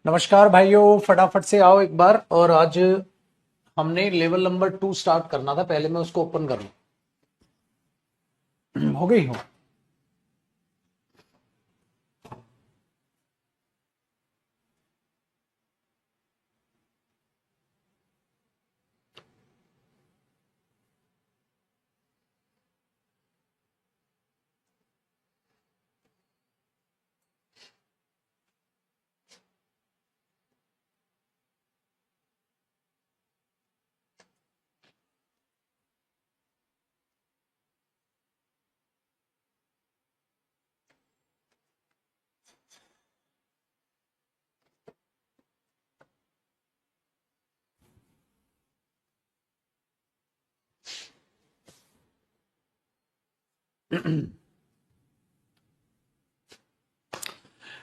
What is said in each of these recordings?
नमस्कार भाइयों, फटाफट से आओ एक बार। और आज हमने लेवल नंबर 2 स्टार्ट करना था। पहले मैं उसको ओपन कर लूं। हो गई हो।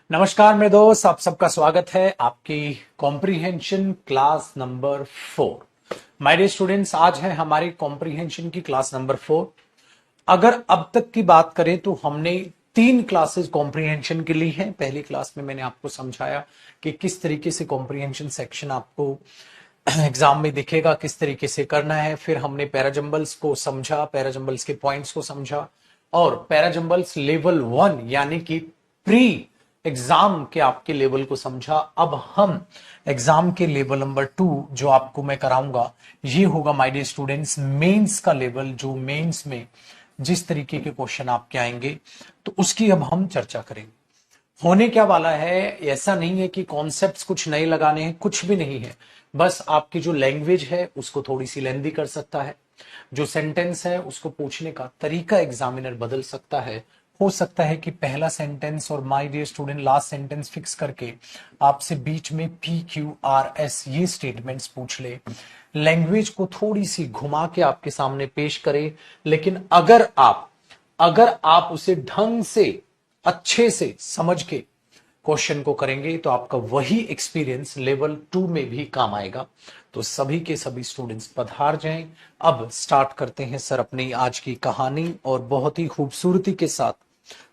नमस्कार मेरे दोस्त, आप सबका स्वागत है आपकी comprehension class number 4। My dear students, आज है हमारी कॉम्प्रीहेंशन की क्लास नंबर 4। अगर अब तक की बात करें तो हमने 3 क्लासेस कॉम्प्रीहेंशन की ली हैं। पहली क्लास में मैंने आपको समझाया कि किस तरीके से कॉम्प्रीहेंशन सेक्शन आपको एग्जाम में दिखेगा, किस तरीके से करना है। फिर हमने पैराजंबल्स को समझा, पैराजंबल्स के पॉइंट्स को समझा, और पैराजंबल्स लेवल 1 यानी कि प्री एग्जाम के आपके लेवल को समझा। अब हम एग्जाम के लेवल नंबर 2 जो आपको मैं कराऊंगा, ये होगा माय डियर स्टूडेंट्स मेंस का लेवल। जो मेंस में जिस तरीके के क्वेश्चन आपके आएंगे तो उसकी अब हम चर्चा करेंगे। होने क्या वाला है, ऐसा नहीं है कि कॉन्सेप्ट्स कुछ नए लगाने हैं, कुछ भी नहीं है। बस आपकी जो लैंग्वेज है उसको थोड़ी सी लेंदी कर सकता है, जो सेंटेंस है उसको पूछने का तरीका एग्जामिनर बदल सकता है। हो सकता है कि पहला सेंटेंस और my dear student last sentence fix करके आपसे बीच में PQRS ये स्टेटमेंट्स पूछ ले, लैंग्वेज को थोड़ी सी घुमा के आपके सामने पेश करे। लेकिन अगर आप उसे ढंग से अच्छे से समझ के क्वेश्चन को करेंगे तो आपका वही एक्सपीरियंस लेवल 2 में भी काम आएगा। तो सभी के सभी स्टूडेंट्स पधार जाएं। अब स्टार्ट करते हैं सर अपनी आज की कहानी, और बहुत ही खूबसूरती के साथ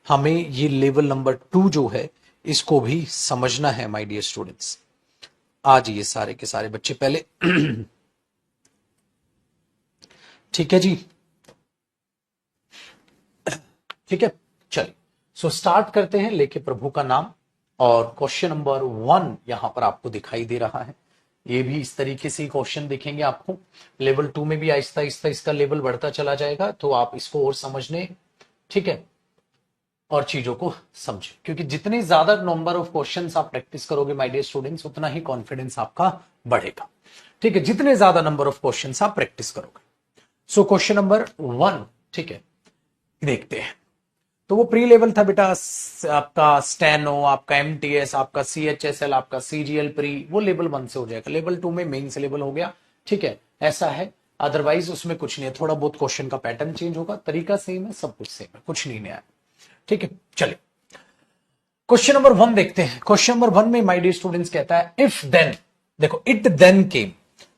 हमें ये लेवल नंबर 2 जो है इसको भी समझना है माय डियर स्टूडेंट्स। आज ये सारे के सारे बच्चे पहले ठीक है जी, ठीक है, चलिए। सो स्टार्ट करते हैं लेके प्रभु का नाम। और क्वेश्चन नंबर 1 यहां पर आपको दिखाई दे रहा है। ये भी इस तरीके से क्वेश्चन दिखेंगे आपको। लेवल 2 में भी आहिस्ता आहिस्ता इसका लेवल बढ़ता चला जाएगा, तो आप इसको और समझने, ठीक है, और चीजों को समझे। क्योंकि जितने ज्यादा नंबर ऑफ क्वेश्चंस आप प्रैक्टिस करोगे माय डियर स्टूडेंट्स, उतना ही कॉन्फिडेंस आपका बढ़ेगा। ठीक है, जितने ज्यादा नंबर ऑफ क्वेश्चंस आप प्रैक्टिस करोगे। सो क्वेश्चन नंबर 1, ठीक है, देखते हैं। तो वो प्री लेवल था बेटा, आपका स्टेनो, आपका MTS, आपका CHSL, आपका CGL प्री, वो लेवल 1 से हो जाएगा। लेवल 2 में मेन से लेवल हो गया, ठीक है, ऐसा है। अदरवाइज उसमें कुछ नहीं है, थोड़ा बहुत क्वेश्चन का पैटर्न चेंज होगा, तरीका सेम है, सब कुछ सेम है, कुछ नहीं नया है। ठीक है, चलिए क्वेश्चन नंबर 1 देखते हैं। क्वेश्चन नंबर 1 में माय डियर स्टूडेंट्स कहता है इफ देन, देखो इट देन केम,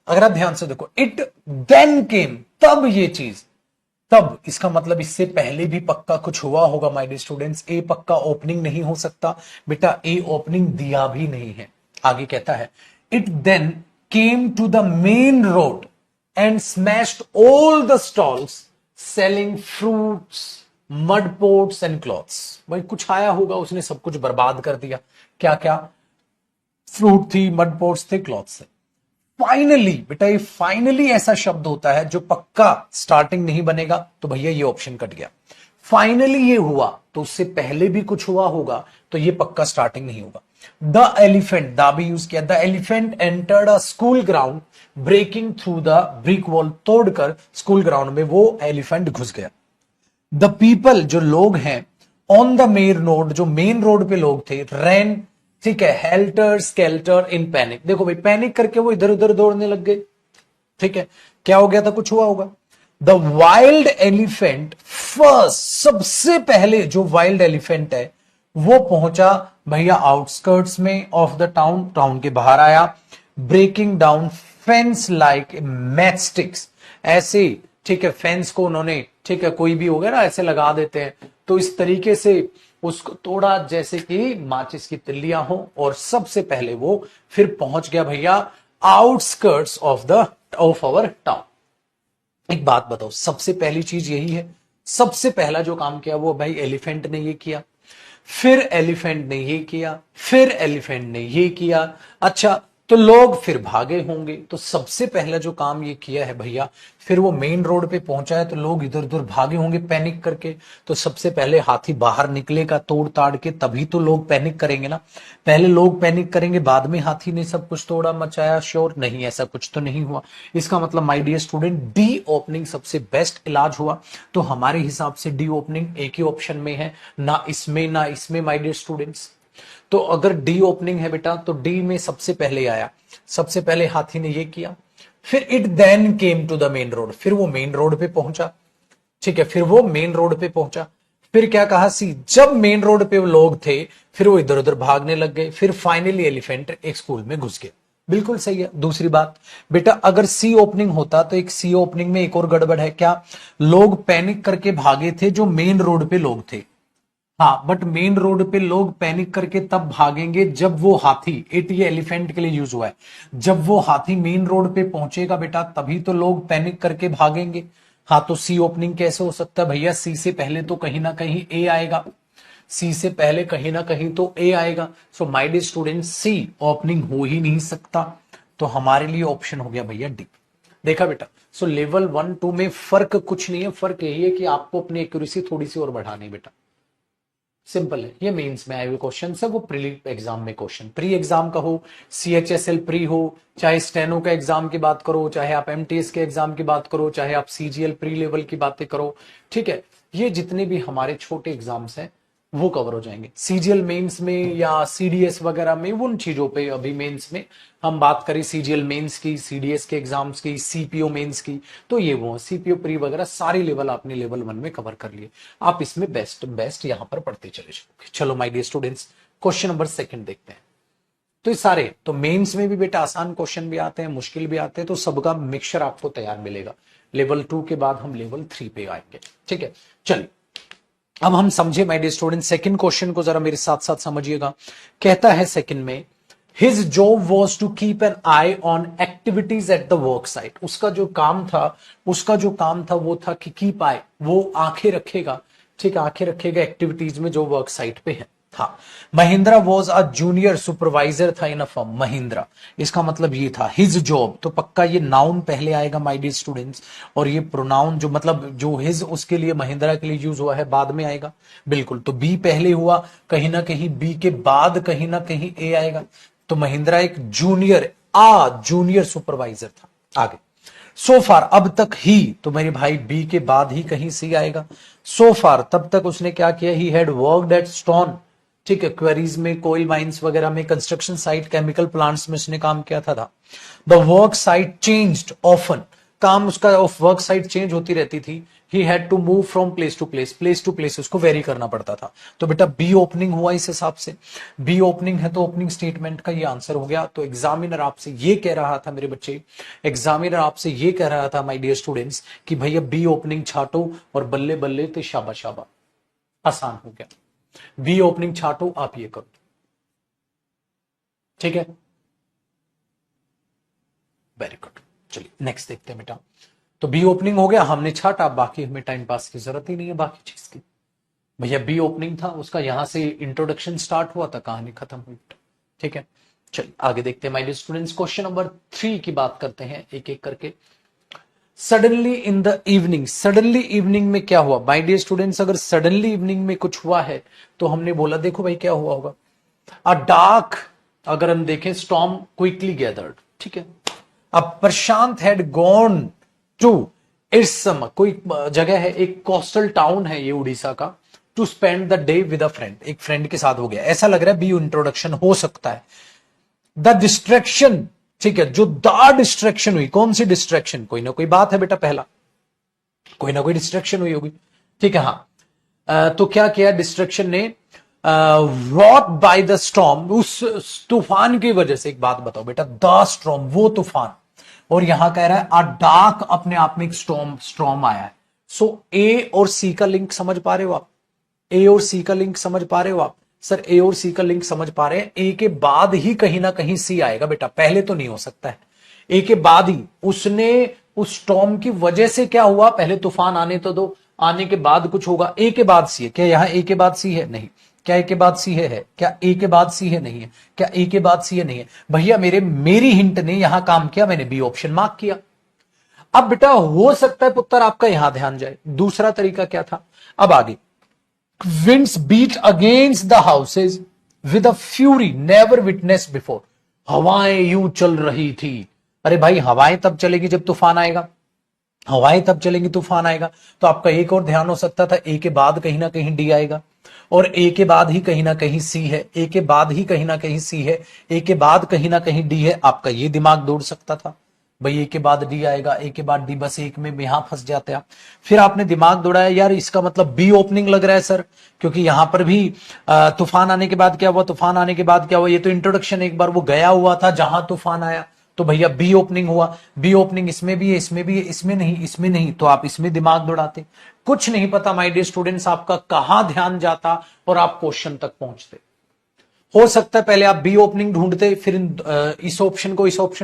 अगर आप ध्यान से देखो, इट देन केम, तब ये चीज, तब इसका मतलब इससे पहले भी पक्का कुछ हुआ होगा माय डियर स्टूडेंट्स। ए पक्का ओपनिंग नहीं हो सकता बेटा, ए ओपनिंग दिया भी नहीं है। आगे कहता है it then came to the main road and smashed all the stalls selling fruits, mud pots and clothes. भाई कुछ आया होगा, उसने सब कुछ बर्बाद कर दिया। क्या क्या? फ्रूट थी, मड पोट्स थे, क्लॉथ्स थे। फाइनली बेटा, ये फाइनली ऐसा शब्द होता है जो पक्का स्टार्टिंग नहीं बनेगा, तो भैया ये ऑप्शन कट गया। फाइनली ये हुआ तो उससे पहले भी कुछ हुआ होगा, तो ये पक्का स्टार्टिंग नहीं होगा। द एलिफेंट, दा भी यूज किया। The elephant entered a school ground breaking through the brick wall, तोड़कर स्कूल ग्राउंड में वो एलिफेंट घुस गया। द पीपल, जो लोग हैं, ऑन द मेन रोड, जो मेन रोड पे लोग थे, रैन, ठीक है, हेल्टर स्केल्टर इन पैनिक। देखो भाई, पैनिक करके वो इधर उधर दौड़ने लग गए। ठीक है, क्या हो गया था? कुछ हुआ होगा। द वाइल्ड एलिफेंट फर्स्ट, सबसे पहले जो वाइल्ड एलिफेंट है वो पहुंचा भैया आउटस्कर्ट्स में ऑफ द टाउन, टाउन के बाहर आया। Breaking down fence like matchsticks, ऐसे, ठीक है, फेंस को उन्होंने, ठीक है, कोई भी हो गया ना ऐसे लगा देते हैं, तो इस तरीके से उसको तोड़ा जैसे कि माचिस की तिल्लियां हो, और सबसे पहले वो फिर पहुंच गया भैया आउटस्कर्ट्स ऑफ आवर टाउन। एक बात बताओ, सबसे पहली चीज यही है, सबसे पहला जो काम किया वो भाई एलिफेंट ने ये किया, फिर एलिफेंट ने ये किया, फिर एलिफेंट ने ये किया। अच्छा, तो लोग फिर भागे होंगे, तो सबसे पहला जो काम ये किया है भैया, फिर वो मेन रोड पे पहुंचा है तो लोग इधर उधर भागे होंगे पैनिक करके। तो सबसे पहले हाथी बाहर निकलेगा तोड़ ताड़ के, तभी तो लोग पैनिक करेंगे ना। पहले लोग पैनिक करेंगे, बाद में हाथी ने सब कुछ तोड़ा मचाया। श्योर नहीं, ऐसा कुछ तो नहीं हुआ। इसका मतलब my dear student, D opening सबसे बेस्ट इलाज हुआ। तो हमारे हिसाब से डी ओपनिंग एक ही ऑप्शन में है, ना इसमें ना इसमें माय डियर स्टूडेंट्स। तो अगर डी ओपनिंग है बेटा, तो डी में सबसे पहले आया, सबसे पहले हाथी ने ये किया, फिर it then came to the main road, फिर वो मेन रोड पे पहुंचा। ठीक है, फिर वो मेन रोड पे पहुंचा, फिर क्या कहा सी, जब मेन रोड पे वो लोग थे फिर वो इधर उधर भागने लग गए, फिर फाइनली एलिफेंट एक स्कूल में घुस गया। बिल्कुल सही है। दूसरी बात बेटा, अगर सी ओपनिंग होता तो एक सी ओपनिंग में एक और गड़बड़ है क्या, लोग पैनिक करके भागे थे जो मेन रोड पे लोग थे। हाँ, बट मेन रोड पे लोग पैनिक करके तब भागेंगे जब वो हाथी, इट ये एलिफेंट के लिए यूज हुआ है, जब वो हाथी मेन रोड पे पहुंचेगा बेटा, तभी तो लोग पैनिक करके भागेंगे। हाँ, तो सी ओपनिंग कैसे हो सकता है भैया, सी से पहले तो कहीं ना कहीं ए आएगा, सी से पहले कहीं ना कहीं तो ए आएगा। So my dear student, C opening हो ही नहीं सकता। तो हमारे लिए ऑप्शन हो गया भैया डी। देखा बेटा, सो लेवल 1 2 में फर्क कुछ नहीं है, फर्क यही है कि आपको अपनी एक्यूरेसी थोड़ी सी और बढ़ानी है बेटा। सिंपल है, ये मेंस में आए हुए क्वेश्चन है, वो प्री एग्जाम में क्वेश्चन, प्री एग्जाम का हो, सीएचएसएल प्री हो, चाहे स्टेनो का एग्जाम की बात करो, चाहे आप एमटीएस के एग्जाम की बात करो, चाहे आप सीजीएल प्री लेवल की बातें करो। ठीक है, ये जितने भी हमारे छोटे एग्जाम्स हैं वो कवर हो जाएंगे। सीजीएल मेंस में या सीडीएस वगैरह में, उन चीजों पे अभी मेंस में हम बात करें, सीजीएल मेंस की, सीडीएस के एग्जाम्स की, सीपीओ मेंस की, तो ये वो सीपीओ प्री वगैरह सारी लेवल आपने लेवल 1 में कवर कर लिए। आप इसमें बेस्ट बेस्ट यहां पर पढ़ते चले जाओगे। चलो my dear students, question number 2 देखते हैं। तो ये सारे तो मेंस में भी बेटा आसान क्वेश्चन भी आते हैं, मुश्किल भी आते हैं, तो सबका मिक्सचर आपको तैयार मिलेगा। लेवल 2 के बाद हम लेवल 3 पे आएंगे। ठीक है, चलिए अब हम समझे my dear student, second question को जरा मेरे साथ साथ समझिएगा। कहता है सेकंड में, his job was to keep an eye on activities at the work site. उसका जो काम था वो था कि कीप आई, वो आंखें रखेगा। ठीक है, आंखें रखेगा एक्टिविटीज में जो वर्क साइट पे है था। Mahindra was a junior supervisor था इन अ फर्म। महिंद्रा, इसका मतलब ये था हिज जॉब, तो पक्का ये नाउन पहले आएगा माय डियर स्टूडेंट्स, और ये प्रोनाउन जो मतलब जो हिज उसके लिए महिंद्रा के लिए यूज हुआ है बाद में आएगा। बिल्कुल, तो बी पहले हुआ, कहीं ना कहीं बी के बाद कहीं ना कहीं ए आएगा। तो महिंद्रा एक जूनियर सुपरवाइजर था। आगे सो फार, अब तक ही, तो मेरे भाई बी के बाद ही कहीं सी आएगा। सो फार, तब तक उसने क्या किया, he had worked eight stone. ठीक है, क्वेरीज में, कोयल माइंस वगैरह में, कंस्ट्रक्शन साइट, केमिकल प्लांट्स में उसने काम किया था। The work site changed often, काम उसका वर्क साइट चेंज होती रहती थी। He had to move from place to place उसको वेरी करना पड़ता था। तो बेटा बी ओपनिंग हुआ इस हिसाब से, बी ओपनिंग है तो ओपनिंग स्टेटमेंट का ये आंसर हो गया। तो एग्जामिनर आपसे ये कह रहा था मेरे बच्चे, एग्जामिनर आपसे ये कह रहा था माय डियर स्टूडेंट्स कि भैया बी ओपनिंग छाटो और बल्ले बल्ले ते शाबा शाबा, आसान हो गया। बी ओपनिंग छाटो, आप ये करो। ठीक है, वेरी गुड। चलिए नेक्स्ट देखते हैं बेटा। तो बी ओपनिंग हो गया, हमने छाटा, बाकी हमें टाइम पास की जरूरत ही नहीं है बाकी चीज की। भैया बी ओपनिंग था उसका, यहां से इंट्रोडक्शन स्टार्ट हुआ था, कहानी खत्म हुई। ठीक है, चलिए आगे देखते हैं my dear students. Question number 3 की बात करते हैं एक एक करके। Suddenly in the evening, suddenly evening में क्या हुआ माय डियर स्टूडेंट्स, अगर सडनली इवनिंग में कुछ हुआ है तो हमने बोला देखो भाई क्या हुआ होगा, अ डार्क, अगर हम देखें स्टॉर्म क्विकली गैदर्ड। ठीक है, अब प्रशांत हैड गॉन टू इट्स, कोई जगह है, एक कोस्टल टाउन है ये उड़ीसा का, to spend the day with a friend, एक फ्रेंड के साथ हो गया, ऐसा लग रहा है बी इंट्रोडक्शन हो सकता है। द डिस्ट्रैक्शन, ठीक है, जो द डिस्ट्रैक्शन हुई, कौन सी डिस्ट्रैक्शन, कोई ना कोई बात है बेटा, पहला कोई ना कोई डिस्ट्रैक्शन हुई होगी। ठीक है, हाँ, तो क्या किया डिस्ट्रैक्शन ने, रॉट बाय द स्टॉर्म, उस तूफान की वजह से। एक बात बताओ बेटा, द स्टॉर्म वो तूफान, और यहां कह रहा है अ डार्क, अपने आप में एक स्टॉर्म आया है। सो ए और सी का लिंक समझ पा रहे हो आप, ए और सी का लिंक समझ पा रहे हो आप? सर ए और सी का लिंक समझ पा रहे हैं? ए के बाद ही कहीं ना कहीं सी आएगा बेटा, पहले तो नहीं हो सकता है। ए के बाद ही उसने उस स्टॉर्म की वजह से क्या हुआ, पहले तूफान आने तो दो, आने के बाद कुछ होगा। ए के बाद सी है क्या? यहां ए के बाद सी है? नहीं। क्या ए के बाद सी है? क्या ए के बाद सी है? नहीं है। क्या ए के बाद सी है? नहीं है। भैया मेरी हिंट ने यहां काम किया, मैंने बी ऑप्शन मार्क किया। अब बेटा हो सकता है पुत्र आपका यहां ध्यान जाए, दूसरा तरीका क्या था? अब आगे, winds beat against the houses with a fury never witnessed before। हवाएं यूं चल रही थी। अरे भाई हवाएं तब चलेगी जब तूफान आएगा, हवाएं तब चलेंगी तूफान आएगा। तो आपका एक और ध्यान हो सकता था, ए के बाद कहीं ना कहीं डी आएगा, और ए के बाद ही कहीं ना कहीं सी है, ए के बाद ही कहीं ना कहीं सी है, ए के बाद कहीं ना कहीं डी है। आपका ये दिमाग दौड़ सकता था, भाई ए के बाद डी आएगा, ए के बाद डी, बस एक में यहां फंस जाते आप। फिर आपने दिमाग दौड़ाया, यार इसका मतलब बी ओपनिंग लग रहा है सर, क्योंकि यहां पर भी तूफान आने के बाद क्या हुआ, तूफान आने के बाद क्या हुआ, ये तो इंट्रोडक्शन एक बार वो गया हुआ था जहां तूफान आया, तो भैया बी ओपनिंग हुआ। बी ओपनिंग इसमें भी है, इसमें भी है, इसमें नहीं, इसमें नहीं, तो आप इसमें दिमाग दौड़ाते। कुछ नहीं पता माय डियर स्टूडेंट्स आपका कहां ध्यान जाता और आप क्वेश्चन तक पहुंचते। हो सकता है पहले आप बी ओपनिंग ढूंढते, फिर इस ऑप्शन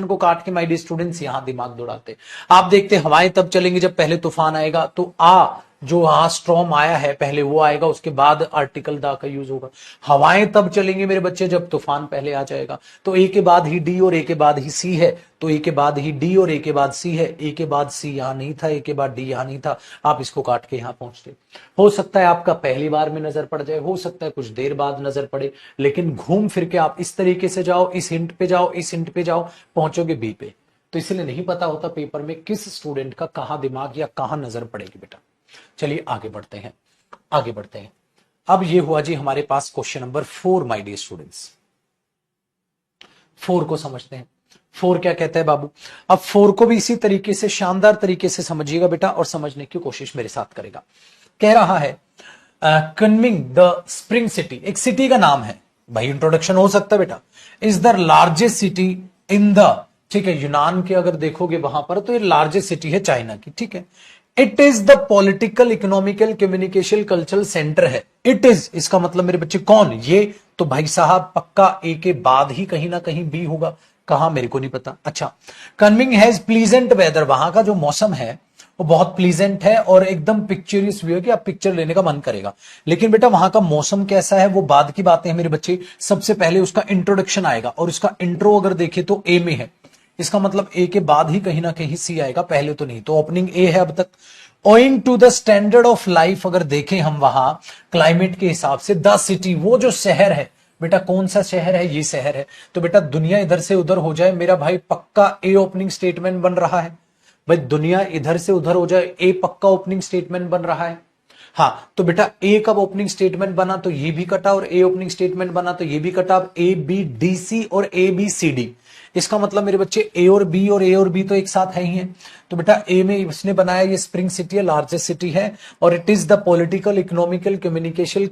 को काट के माय डियर स्टूडेंट्स यहां दिमाग दौड़ाते। आप देखते हवाएं तब चलेंगी जब पहले तूफान आएगा, तो जो स्ट्रॉम आया है पहले वो आएगा, उसके बाद आर्टिकल दा का यूज होगा। हवाएं तब चलेंगी मेरे बच्चे जब तूफान पहले आ जाएगा। तो ए के बाद ही डी और ए के बाद ही सी है, तो ए के बाद ही डी और ए के बाद सी है। ए के बाद सी यहां नहीं था, ए के बाद डी यहां नहीं था, आप इसको काट के यहां पहुंचते। हो सकता है आपका पहली बार में नजर पड़ जाए, हो सकता है कुछ देर बाद नजर पड़े, लेकिन घूम फिर के आप इस तरीके से जाओ, इस हिंट पे जाओ, इस हिंट पे जाओ, पहुंचोगे बी पे। तो इसलिए नहीं पता होता पेपर में किस स्टूडेंट का कहां दिमाग या कहां नजर पड़ेगी बेटा। चलिए आगे बढ़ते हैं, आगे बढ़ते हैं। अब ये हुआ जी हमारे पास question number 4 my dear students. 4 को समझते हैं। 4 क्या कहता है बाबू? अब 4 को भी इसी तरीके से शानदार तरीके से समझिएगा बेटा, और समझने की कोशिश मेरे साथ करेगा। कह रहा है कन्विंग द स्प्रिंग सिटी, एक सिटी का नाम है भाई, इंट्रोडक्शन हो सकता है बेटा। Is the largest city in the, ठीक है, यूनान के अगर देखोगे वहां पर तो ये लार्जेस्ट सिटी है चाइना की, ठीक है। It is the political, economical, communication, cultural centre है। इट इज, इसका मतलब मेरे बच्चे कौन? ये तो भाई साहब पक्का ए के बाद ही कहीं ना कहीं बी होगा, कहां मेरे को नहीं पता। अच्छा, कन्विंग हैज प्लीजेंट वेदर, वहां का जो मौसम है वो बहुत प्लीजेंट है और एकदम पिक्चरियस व्यू है कि आप पिक्चर लेने का मन करेगा। लेकिन बेटा वहां का मौसम कैसा है वो बाद की बातें हैं मेरे बच्चे, सबसे पहले उसका इंट्रोडक्शन आएगा, और उसका इंट्रो अगर देखे तो ए में है, इसका मतलब ए के बाद ही कहीं ना कहीं सी आएगा, पहले तो नहीं। तो ओपनिंग ए है अब तक। Owing to the standard of life, अगर देखें हम वहां क्लाइमेट के हिसाब से, द सिटी, वो जो शहर है बेटा, कौन सा शहर है? ये शहर है। तो बेटा दुनिया इधर से उधर हो जाए मेरा भाई, पक्का ए ओपनिंग स्टेटमेंट बन रहा है भाई। दुनिया इधर से उधर हो जाए, ए पक्का ओपनिंग स्टेटमेंट बन रहा है। हाँ, तो बेटा ए कब ओपनिंग स्टेटमेंट बना तो ये भी कटा, और ए ओपनिंग स्टेटमेंट बना तो ये भी कटा। अब ए बी डी सी और ए बी सी डी, इसका मतलब मेरे बच्चे ए और बी तो एक साथ है ही है। तो बेटा ए में इसने बनाया, ये स्प्रिंग सिटी है, लार्जेस्ट सिटी है, और it is the political, economical, communication,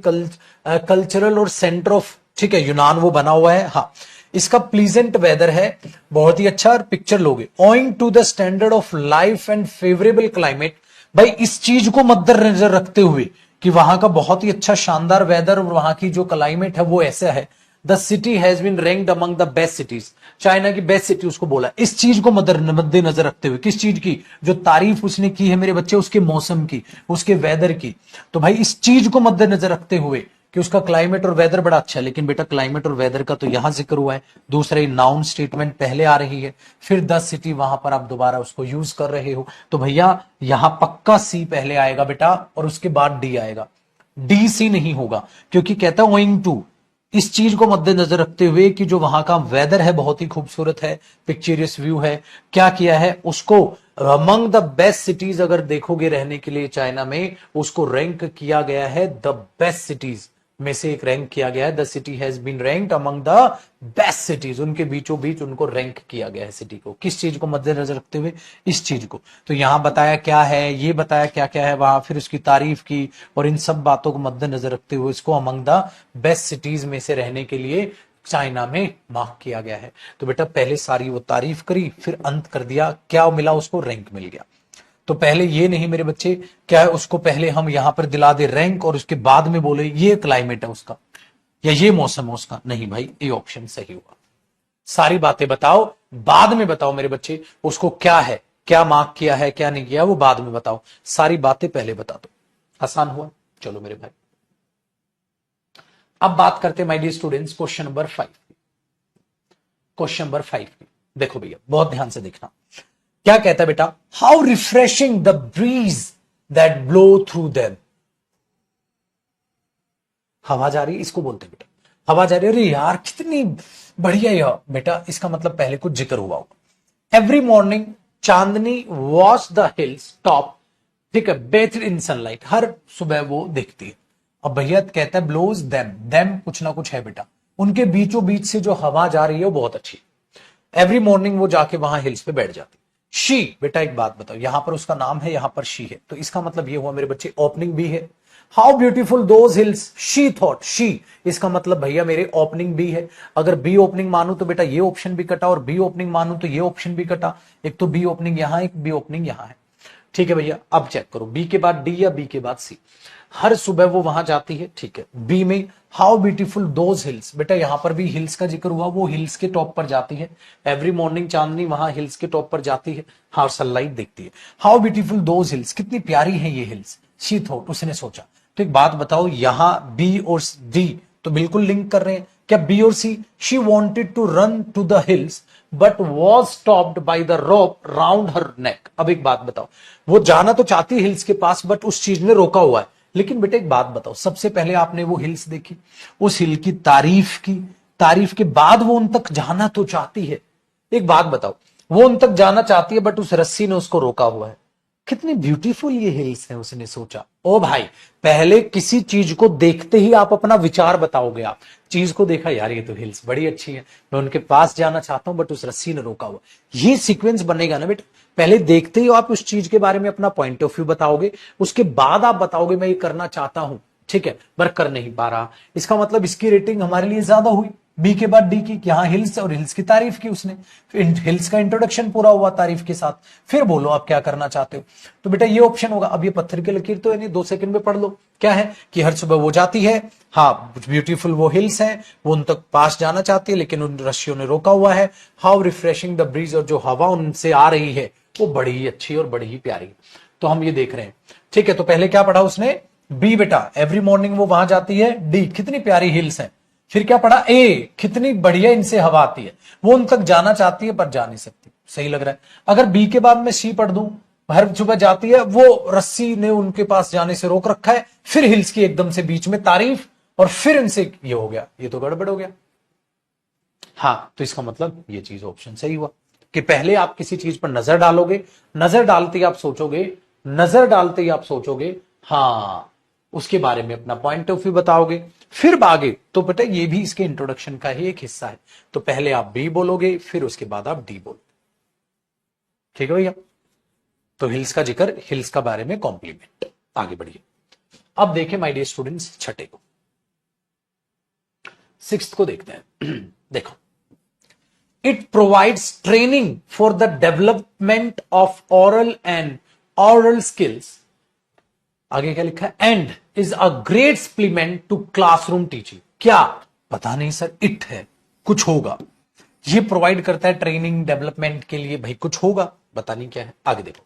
cultural और सेंटर ऑफ, ठीक है, यूनान वो बना हुआ है। हाँ, इसका प्लीजेंट वेदर है, बहुत ही अच्छा, और पिक्चर लोगे। Owing to the standard of life and favourable climate, भाई इस चीज को मद्देनजर रखते हुए कि वहां का बहुत ही अच्छा शानदार वेदर और वहां की जो क्लाइमेट है वो ऐसा है। The city has been ranked among the best cities, China की बेस्ट सिटी उसको बोला। इस चीज को मद्देनजर रखते हुए, किस चीज की? जो तारीफ उसने की है मेरे बच्चे, उसके मौसम की, उसके वेदर की। तो भाई इस चीज को मद्देनजर रखते हुए कि उसका क्लाइमेट और वेदर बड़ा अच्छा है। लेकिन बेटा क्लाइमेट और वेदर का तो यहां जिक्र हुआ है, दूसरे नाउन स्टेटमेंट पहले आ रही है, फिर 10 सिटी वहां पर आप दोबारा उसको यूज कर रहे हो। तो भैया यहां पक्का सी पहले आएगा बेटा, और उसके बाद डी आएगा। डी सी नहीं होगा, क्योंकि कहता है ओइंग टू, इस चीज को मद्देनजर रखते हुए कि जो वहां का वेदर है बहुत ही खूबसूरत है, पिक्चरियस व्यू है, क्या किया है उसको अमंग द बेस्ट सिटीज, अगर देखोगे रहने के लिए चाइना में, उसको रैंक किया गया है द बेस्ट सिटीज में से एक रैंक किया गया है। The city has been ranked among the best cities, उनके बीचों बीच उनको रैंक किया गया है सिटी को। किस चीज को मद्देनजर रखते हुए? इस चीज को। तो यहां बताया क्या है, ये बताया क्या क्या है वहां, फिर उसकी तारीफ की, और इन सब बातों को मद्देनजर रखते हुए इसको अमंग द बेस्ट सिटीज में से रहने के लिए चाइना में मार्क किया गया है। तो बेटा पहले सारी वो तारीफ करी, फिर अंत कर दिया, क्या मिला उसको? रैंक मिल गया। तो पहले ये नहीं मेरे बच्चे, क्या है उसको पहले हम यहां पर दिला दे रैंक और उसके बाद में बोले ये क्लाइमेट है उसका या ये मौसम है उसका। नहीं भाई, ये ऑप्शन सही हुआ। सारी बातें बताओ, बाद में बताओ मेरे बच्चे, उसको क्या है, क्या मार्क किया है, क्या नहीं किया, वो बाद में बताओ, सारी बातें पहले बता दो। आसान हुआ। चलो मेरे भाई, अब बात करते हैं my dear students question number 5। Question number 5 की देखो भैया, बहुत ध्यान से देखना। क्या कहता है बेटा, how refreshing the breeze that blow through them. हवा जा रही है, इसको बोलते हैं बेटा हवा जा रही है। अरे यार कितनी बढ़िया यह बेटा, इसका मतलब पहले कुछ जिक्र हुआ होगा। Every morning Chandni watch the hills top, ठीक है, बेथड इन सनलाइट, हर सुबह वो देखती है। अब भैया कहता है ब्लोज देम, देम कुछ ना कुछ है बेटा, उनके बीचों बीच से जो हवा जा रही है वो बहुत अच्छी है। एवरी मॉर्निंग वो जाके वहां हिल्स पे बैठ जाती। शी, बेटा एक बात बताओ, यहां पर उसका नाम है, यहां पर शी है, तो इसका मतलब ये हुआ मेरे बच्चे ओपनिंग भी है। How beautiful those hills she thought, she इसका मतलब भैया मेरे ओपनिंग भी है। अगर बी ओपनिंग मानू तो बेटा ये ऑप्शन भी कटा, और बी ओपनिंग मानू तो ये ऑप्शन भी कटा। एक तो बी ओपनिंग यहां, एक बी ओपनिंग यहां है। ठीक है भैया, अब चेक करो, बी के बाद डी या बी के बाद सी। हर सुबह वो वहां जाती है, ठीक है। बी में हाउ ब्यूटीफुल दोज हिल्स, बेटा यहां पर भी हिल्स का जिक्र हुआ, वो हिल्स के टॉप पर जाती है। एवरी मॉर्निंग चांदनी वहां हिल्स के टॉप पर जाती है, हाँ सनलाइट देखती है। हाउ ब्यूटीफुल दोज हिल्स, कितनी प्यारी है ये हिल्स। शी थॉट, उसने सोचा। तो एक बात बताओ, यहां बी और डी तो बिल्कुल लिंक कर रहे हैं। क्या बी और C, she wanted to run to the hills but was stopped by the rope round her neck. अब एक बात बताओ, वो जाना तो चाहती है हिल्स के पास, बट उस चीज ने रोका हुआ है। लेकिन बेटा एक बात बताओ, सबसे पहले आपने वो हिल्स देखी, उस हिल की तारीफ की, तारीफ के बाद वो उन तक जाना तो चाहती है। एक बात बताओ, वो उन तक जाना चाहती है बट उस रस्सी ने उसको रोका हुआ है। कितनी ब्यूटीफुल ये हिल्स है, उसने सोचा। ओ भाई, पहले किसी चीज को देखते ही आप अपना विचार बताओगे। आप चीज को देखा, यार ये तो हिल्स बड़ी अच्छी है, मैं उनके पास जाना चाहता हूं बट उस रस्सी ने रोका हुआ। ये सीक्वेंस बनेगा ना बेटा, पहले देखते ही आप उस चीज के बारे में अपना पॉइंट ऑफ व्यू बताओगे, उसके बाद आप बताओगे मैं ये करना चाहता हूं, ठीक है, पर कर नहीं पा रहा। इसका मतलब इसकी रेटिंग हमारे लिए ज्यादा हुई। बी के बाद डी की, यहां हिल्स और हिल्स की तारीफ की उसने, हिल्स का इंट्रोडक्शन पूरा हुआ तारीफ के साथ। फिर बोलो आप क्या करना चाहते हो। तो बेटा ये ऑप्शन होगा। अब ये पत्थर की लकीर तो है नहीं, 2 सेकंड में पढ़ लो। क्या है कि हर सुबह वो जाती है, हाँ ब्यूटीफुल वो हिल्स है, वो उन तक पास जाना चाहती है लेकिन उन रस्सियों ने रोका हुआ है। हाउ रिफ्रेशिंग द ब्रीज, और जो हवा उनसे आ रही है वो बड़ी ही अच्छी और बड़ी ही प्यारी। तो हम ये देख रहे हैं, ठीक है। तो पहले क्या पढ़ा उसने, बी बेटा एवरी मॉर्निंग वो वहां जाती है। डी, कितनी प्यारी हिल्स है। फिर क्या पढ़ा, ए कितनी बढ़िया इनसे हवा आती है, वो उन तक जाना चाहती है पर जा नहीं सकती। सही लग रहा है। अगर बी के बाद मैं सी पढ़ दूं, हर सुबह जाती है, वो रस्सी ने उनके पास जाने से रोक रखा है, फिर हिल्स की एकदम से बीच में तारीफ, और फिर इनसे ये हो गया, ये तो गड़बड़ हो गया। हाँ, तो इसका मतलब ये चीज ऑप्शन सही हुआ कि पहले आप किसी चीज पर नजर डालोगे, नजर डालते ही आप सोचोगे, नजर डालते ही आप सोचोगे, हाँ उसके बारे में अपना पॉइंट ऑफ व्यू बताओगे, फिर आगे। तो बेटा ये भी इसके इंट्रोडक्शन का ही एक हिस्सा है। तो पहले आप बी बोलोगे, फिर उसके बाद आप डी बोलोगे। ठीक है भैया। तो हिल्स का जिक्र, हिल्स का बारे में कॉम्प्लीमेंट। आगे बढ़िए। अब देखें माय डियर स्टूडेंट्स, छठे को, 6th को देखते हैं। देखो, it provides training for the development of aural skills. आगे क्या लिखा है, and is a great supplement to classroom teaching. क्या, पता नहीं सर, इट है, कुछ होगा। ये प्रोवाइड करता है ट्रेनिंग डेवलपमेंट के लिए, भाई कुछ होगा, पता नहीं क्या है। आगे देखो,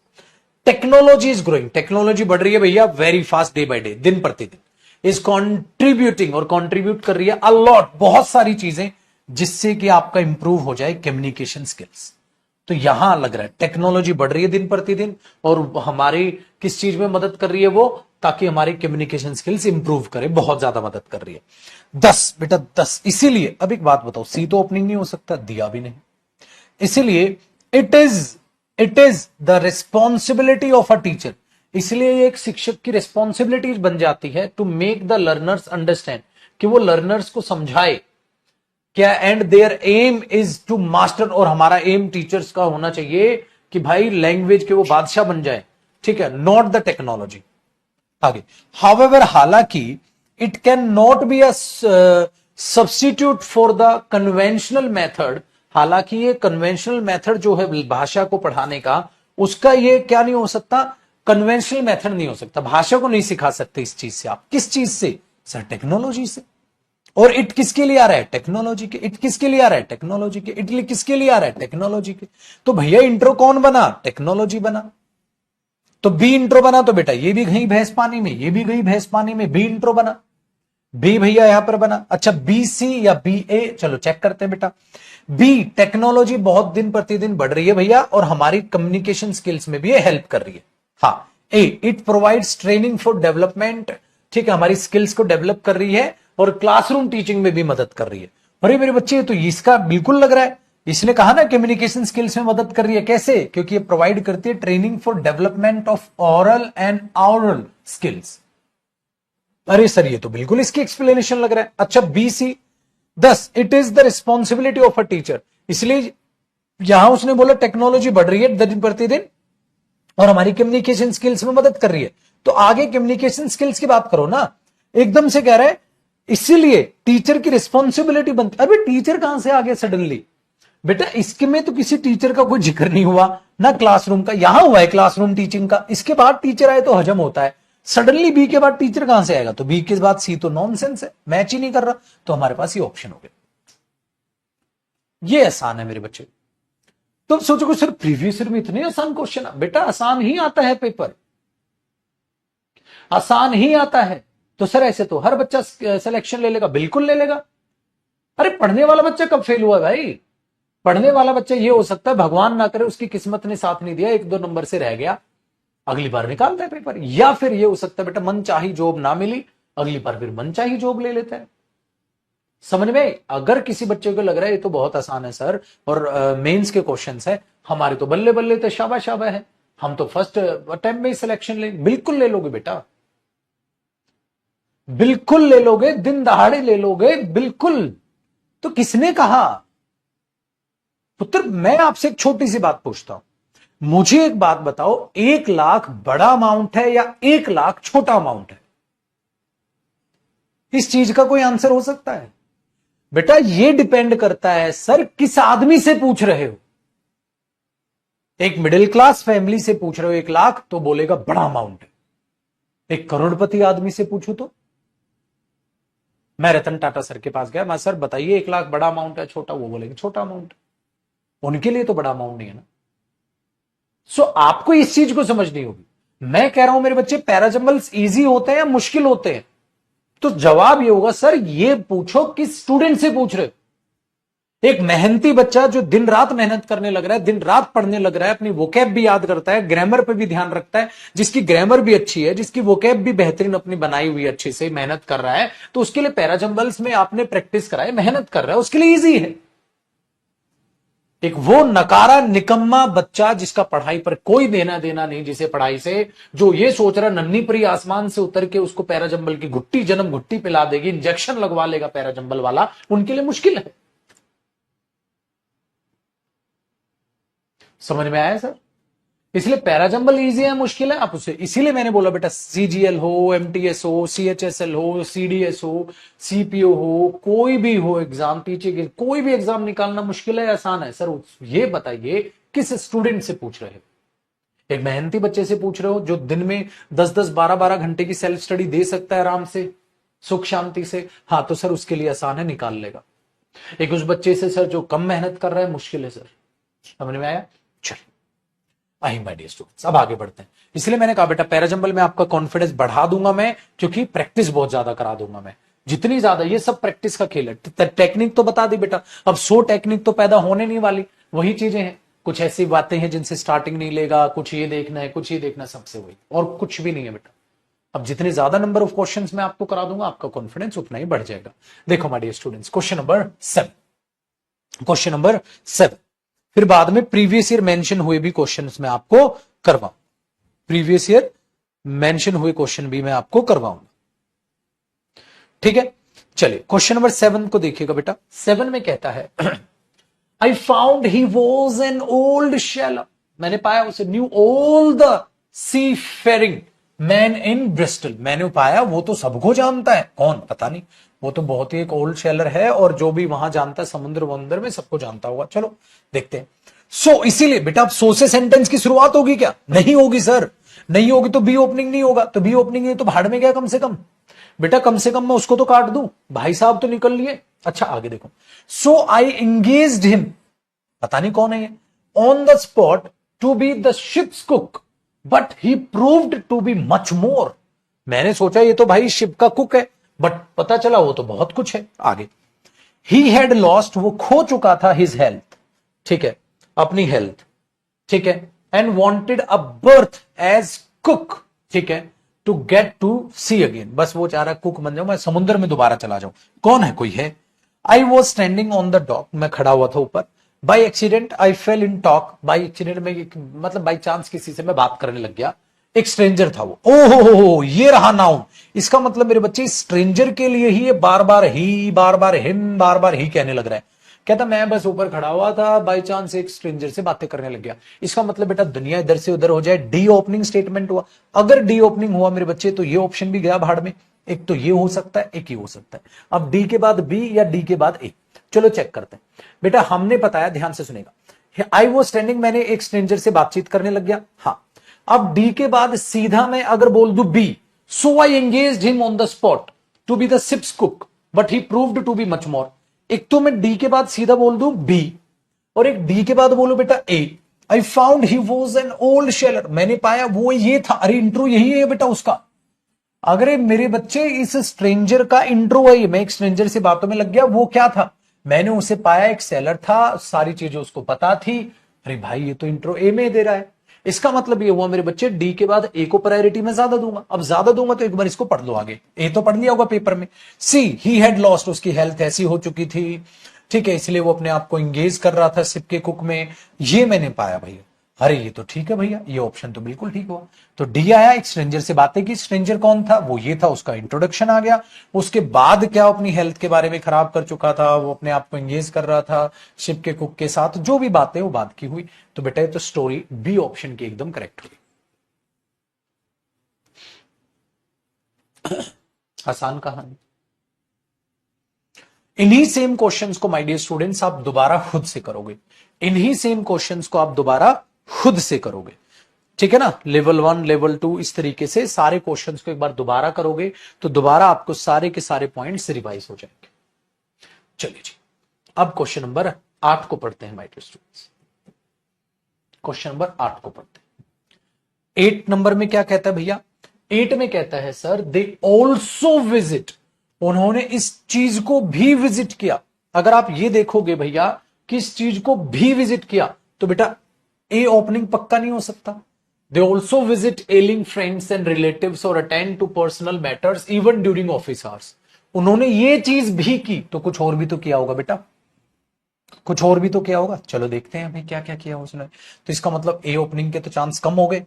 टेक्नोलॉजी इज ग्रोइंग, टेक्नोलॉजी बढ़ रही है भैया very fast, day by day, दिन प्रतिदिन। इज कॉन्ट्रीब्यूटिंग, और कॉन्ट्रीब्यूट कर रही है अलॉट, बहुत सारी चीजें, जिससे कि आपका इंप्रूव हो जाए कम्युनिकेशन स्किल्स। तो यहां लग रहा है टेक्नोलॉजी बढ़ रही है दिन प्रतिदिन, और हमारी किस चीज में मदद कर रही है वो, ताकि हमारी कम्युनिकेशन स्किल्स इंप्रूव करे, बहुत ज्यादा मदद कर रही है। 10 बेटा 10, इसीलिए अब एक बात बताओ, सी तो ओपनिंग नहीं हो सकता, दिया भी नहीं, इसीलिए it is the responsibility of a teacher, इसलिए एक शिक्षक की रिस्पॉन्सिबिलिटी बन जाती है to make the learners understand, कि वो लर्नर्स को समझाए क्या, and their aim is to master, और हमारा एम टीचर्स का होना चाहिए कि भाई लैंग्वेज के वो बादशाह बन जाए, ठीक है, नॉट द टेक्नोलॉजी। आगे, हाउएवर, हालांकि it can not be a substitute for the conventional method, हालांकि ये कन्वेंशनल मेथड जो है भाषा को पढ़ाने का, उसका ये क्या नहीं हो सकता, कन्वेंशनल मेथड नहीं हो सकता, भाषा को नहीं सिखा सकते इस चीज से आप। किस चीज से सर? टेक्नोलॉजी से। और इट किसके लिए आ रहा है? टेक्नोलॉजी के। इट किसके लिए आ रहा है? टेक्नोलॉजी के। इट किसके लिए आ रहा है? टेक्नोलॉजी के। तो भैया इंट्रो कौन बना? टेक्नोलॉजी बना। तो बी इंट्रो बना तो बेटा ये भी गई भैंस पानी में, ये भी गई भैंस पानी में, बी इंट्रो बना, बी भैया यहां पर बना। अच्छा बी सी या बी ए, चलो चेक करते हैं बेटा। बी टेक्नोलॉजी बहुत दिन प्रतिदिन बढ़ रही है भैया, और हमारी कम्युनिकेशन स्किल्स में भी ये हेल्प कर रही है। हाँ। A it provides training for development, ठीक है, हमारी स्किल्स को डेवलप कर रही है और क्लासरूम टीचिंग में भी मदद कर रही है। अरे मेरे बच्चे तो इसका बिल्कुल लग रहा है, इसने कहा ना कम्युनिकेशन स्किल्स में मदद कर रही है। कैसे? क्योंकि ये प्रोवाइड करती है training for development of aural and aural skills. अरे सर ये तो बिल्कुल इसकी एक्सप्लेनेशन लग रहा है। अच्छा B C 10 it is the responsibility of a teacher, इसलिए यहां उसने बोला टेक्नोलॉजी बढ़ रही है दिन प्रतिदिन और हमारी कम्युनिकेशन स्किल्स में मदद कर रही है, तो आगे कम्युनिकेशन स्किल्स की बात करो ना। एकदम से कह रहा है इसीलिए टीचर की रिस्पॉन्सिबिलिटी बनती। अभी टीचर कहां से आ गया सडनली? बेटा इसके में तो किसी टीचर का कोई जिक्र नहीं हुआ ना, क्लासरूम का। यहां हुआ है क्लासरूम टीचिंग का, इसके बाद टीचर आए तो हजम होता है। सडनली बी के बाद टीचर कहां से आएगा? तो बी के बाद सी तो नॉनसेंस है, मैच ही नहीं कर रहा। तो हमारे पास ये ऑप्शन हो गया। ये आसान है मेरे बच्चे। तो अब सोचो सर प्रीवियस ईयर में इतने आसान क्वेश्चन, बेटा आसान ही आता है, पेपर आसान ही आता है। तो सर ऐसे तो हर बच्चा सिलेक्शन ले लेगा, बिल्कुल ले लेगा। अरे पढ़ने वाला बच्चा कब फेल हुआ भाई? पढ़ने वाला बच्चा ये हो सकता है भगवान ना करे उसकी किस्मत ने साथ नहीं दिया, एक दो नंबर से रह गया, अगली बार निकालता है पेपर। या फिर ये हो सकता है बेटा मन चाही जॉब ना मिली, अगली बार फिर मन चाही जॉब ले लेता है। समझ में? अगर किसी बच्चे को लग रहा है ये तो बहुत आसान है सर और मेंस के क्वेश्चंस है, हमारे तो बल्ले बल्ले थे, शाबा शाबा है, हम तो फर्स्ट अटेम्प्ट में ही सिलेक्शन ले, बिल्कुल ले लोगे बेटा, बिल्कुल ले लोगे, दिन दहाड़े ले लोगे, बिल्कुल। तो किसने कहा? पुत्र मैं आपसे एक छोटी सी बात पूछता हूं, मुझे एक बात बताओ, 1 लाख बड़ा अमाउंट है या 1 लाख छोटा अमाउंट है? इस चीज का कोई आंसर हो सकता है? बेटा ये डिपेंड करता है सर किस आदमी से पूछ रहे हो। एक मिडिल क्लास फैमिली से पूछ रहे हो 1 लाख तो बोलेगा बड़ा अमाउंट है, एक करोड़पति आदमी से पूछो तो। मैं रतन टाटा सर के पास गया, मैं सर बताइए 1 लाख बड़ा अमाउंट है छोटा? वो बोलेंगे छोटा अमाउंट है, उनके लिए तो बड़ा अमाउंट नहीं है ना। सो आपको इस चीज को समझनी होगी। मैं कह रहा हूं मेरे बच्चे पैराजंबल्स इजी होते हैं या मुश्किल होते हैं? तो जवाब ये होगा सर ये पूछो किस स्टूडेंट से पूछ रहे हो। एक मेहनती बच्चा जो दिन रात मेहनत करने लग रहा है, दिन रात पढ़ने लग रहा है, अपनी वोकैब भी याद करता है, ग्रामर पे भी ध्यान रखता है, जिसकी ग्रामर भी अच्छी है, जिसकी वोकैब भी बेहतरीन अपनी बनाई हुई अच्छे से मेहनत कर रहा है, तो उसके लिए पैराजंबल्स में आपने प्रैक्टिस कराए, मेहनत कर रहा है, उसके लिए इजी है। एक वो नकारा निकम्मा बच्चा जिसका पढ़ाई पर कोई देना देना नहीं, जिसे पढ़ाई से, जो ये सोच रहा नन्ही परी आसमान से उतर के उसको पैराजंबल की घुट्टी जन्म घुट्टी पिला देगी, इंजेक्शन लगवा लेगा पैराजंबल वाला, उनके लिए मुश्किल है। समझ में आया सर? इसलिए पैराजंबल इजी है मुश्किल है आप उसे, इसीलिए मैंने बोला बेटा सीजीएल हो, एमटीएस हो, सीएचएसएल हो, सीडीएस हो, सीपीओ हो, कोई भी हो एग्जाम, टीचिंग कोई भी एग्जाम निकालना मुश्किल है आसान है सर? ये बताइए किस स्टूडेंट से पूछ रहे हो? एक मेहनती बच्चे से पूछ रहे हो जो दिन में 10-10 12-12 घंटे की सेल्फ स्टडी दे सकता है आराम से सुख शांति से, हाँ तो सर उसके लिए आसान है, निकाल लेगा। एक उस बच्चे से सर जो कम मेहनत कर रहा है मुश्किल है सर। समझ में आया? चलिए आई माय डियर स्टूडेंट्स अब आगे बढ़ते हैं। इसलिए मैंने कहा बेटा पैराजंबल में आपका कॉन्फिडेंस बढ़ा दूंगा मैं, क्योंकि प्रैक्टिस बहुत ज्यादा करा दूंगा मैं, जितनी ज्यादा, ये सब प्रैक्टिस का खेल है। टेक्निक तो बता दी बेटा, अब 100 टेक्निक तो पैदा होने नहीं वाली, वही चीजें हैं, कुछ ऐसी बातें हैं जिनसे स्टार्टिंग नहीं लेगा, कुछ ये देखना है, कुछ ये देखना, सबसे वही, और कुछ भी नहीं है बेटा। अब जितने ज्यादा नंबर ऑफ क्वेश्चंस मैं आपको करा दूंगा आपका कॉन्फिडेंस उतना ही बढ़ जाएगा। देखो my dear students, question number 7, question number 7, फिर बाद में प्रीवियस ईयर मेंशन हुए भी क्वेश्चंस मैं आपको करवाऊं, प्रीवियस ईयर मेंशन हुए क्वेश्चन भी मैं आपको करवाऊंगा, ठीक है। चलिए क्वेश्चन नंबर 7 को देखिएगा बेटा। 7 में कहता है I found he was an old sailor, मैंने पाया उसे, knew all the seafaring man in Bristol, मैंने पाया, वो तो सबको जानता है, कौन पता नहीं, वो तो बहुत ही एक ओल्ड शेलर है और जो भी वहां जानता है समुद्र वमुद्र में सबको जानता होगा। चलो देखते हैं। सो इसीलिए बेटा अब सो से सेंटेंस की शुरुआत होगी क्या? नहीं होगी सर, नहीं होगी तो बी ओपनिंग नहीं होगा, तो बी ओपनिंग नहीं तो भाड़ में गया कम से कम। बेटा कम से कम मैं उसको तो काट दूं, भाई साहब तो निकल लिए। अच्छा आगे देखो, सो आई एंगेज्ड हिम, पता नहीं कौन है ये, on the spot to be the ship's cook but he proved to be much more. मैंने सोचा ये तो भाई शिप का कुक है, बट पता चला वो तो बहुत कुछ है। आगे, ही हैड लॉस्ट, वो खो चुका था, हिज हेल्थ, ठीक है, अपनी हेल्थ, ठीक है, and wanted a berth as cook, ठीक है, to get to sea again, बस वो चाह रहा कुक बन जाऊं, मैं समुद्र में दोबारा चला जाऊं। कौन है? कोई है। I was standing on the dock, मैं खड़ा हुआ था ऊपर। By accident I fell in dock, by accident में मतलब बाई चांस किसी से मैं बात करने लग गया। एक स्ट्रेंजर था वो। ओहो, ये रहा नाउन। इसका मतलब मेरे बच्चे स्ट्रेंजर के लिए ही ये बार बार ही, बार बार हिम, बार बार ही कहने लग रहा है। कहता मैं बस ऊपर खड़ा हुआ था, बाई चांस एक स्ट्रेंजर से बातें करने लग गया। इसका मतलब बेटा दुनिया इधर से उधर हो जाए, डी ओपनिंग स्टेटमेंट हुआ। अगर डी ओपनिंग हुआ मेरे बच्चे तो ये ऑप्शन भी गया भाड़ में। एक तो ये हो सकता है, एक ये हो सकता है। अब डी के बाद बी या डी के बाद ए, चलो चेक करते हैं। बेटा हमने बताया, ध्यान से सुनेगा, आई वॉज स्टैंडिंग, मैंने एक स्ट्रेंजर से बातचीत करने लग गया। हाँ, अब डी के बाद सीधा मैं अगर बोल दूं B, so I engaged him on the spot to be the ship's cook but he proved to be much more. एक तो मैं डी के बाद सीधा बोल दूं बी, और एक डी के बाद बोलो बेटा A. I found he was an old sailor, मैंने पाया वो ये था। अरे इंट्रो यही है बेटा उसका। अगर मेरे बच्चे इस स्ट्रेंजर का इंट्रो है, मैं एक स्ट्रेंजर से बातों में लग गया, वो क्या था? मैंने उसे पाया, एक सेलर था, सारी चीजें उसको पता थी। अरे भाई ये तो इंट्रो ए में दे रहा है। इसका मतलब ये हुआ मेरे बच्चे डी के बाद ए को प्रायोरिटी में ज्यादा दूंगा। अब ज्यादा दूंगा तो एक बार इसको पढ़ लो आगे, ए तो पढ़ लिया होगा पेपर में। सी, ही हैड लॉस्ट, उसकी हेल्थ ऐसी हो चुकी थी, ठीक है, इसलिए वो अपने आप को एंगेज कर रहा था शिप के कुक में, ये मैंने पाया भैया। अरे ये तो ठीक है भैया, ये ऑप्शन तो बिल्कुल ठीक हुआ। तो डी आया, एक स्ट्रेंजर से बातें की। स्ट्रेंजर कौन था? वो ये था, उसका इंट्रोडक्शन आ गया। उसके बाद क्या, अपनी हेल्थ के बारे में खराब कर चुका था, वो अपने आप को एंगेज कर रहा था शिप के कुक के साथ, जो भी बातें वो बात की हुई। तो बेटा ये तो स्टोरी बी ऑप्शन की एकदम करेक्ट हुई। आसान कहानी। इन्हीं सेम क्वेश्चंस को माय डियर स्टूडेंट्स आप दोबारा खुद से करोगे। इन्हीं सेम क्वेश्चंस को आप दोबारा खुद से करोगे, ठीक है ना। लेवल 1, लेवल 2, इस तरीके से सारे क्वेश्चंस को एक बार दोबारा करोगे तो दोबारा आपको सारे के सारे पॉइंट्स रिवाइज हो जाएंगे। चलिए जी, अब क्वेश्चन नंबर 8 को पढ़ते हैं my dear students. Question number 8 को पढ़ते हैं। 8 नंबर में क्या कहता है भैया? 8 में कहता है सर, दे ऑल्सो विजिट, उन्होंने इस चीज को भी विजिट किया। अगर आप ये देखोगे भैया, किस चीज को भी विजिट किया, तो बेटा ए ओपनिंग पक्का नहीं हो सकता। They also visit ailing friends and relatives और attend to personal matters even during office hours. उन्होंने ये चीज भी की, तो कुछ और भी तो किया होगा बेटा, कुछ और भी तो किया होगा। चलो देखते हैं भाई क्या क्या किया उसने। तो इसका मतलब ए ओपनिंग के तो चांस कम हो गए।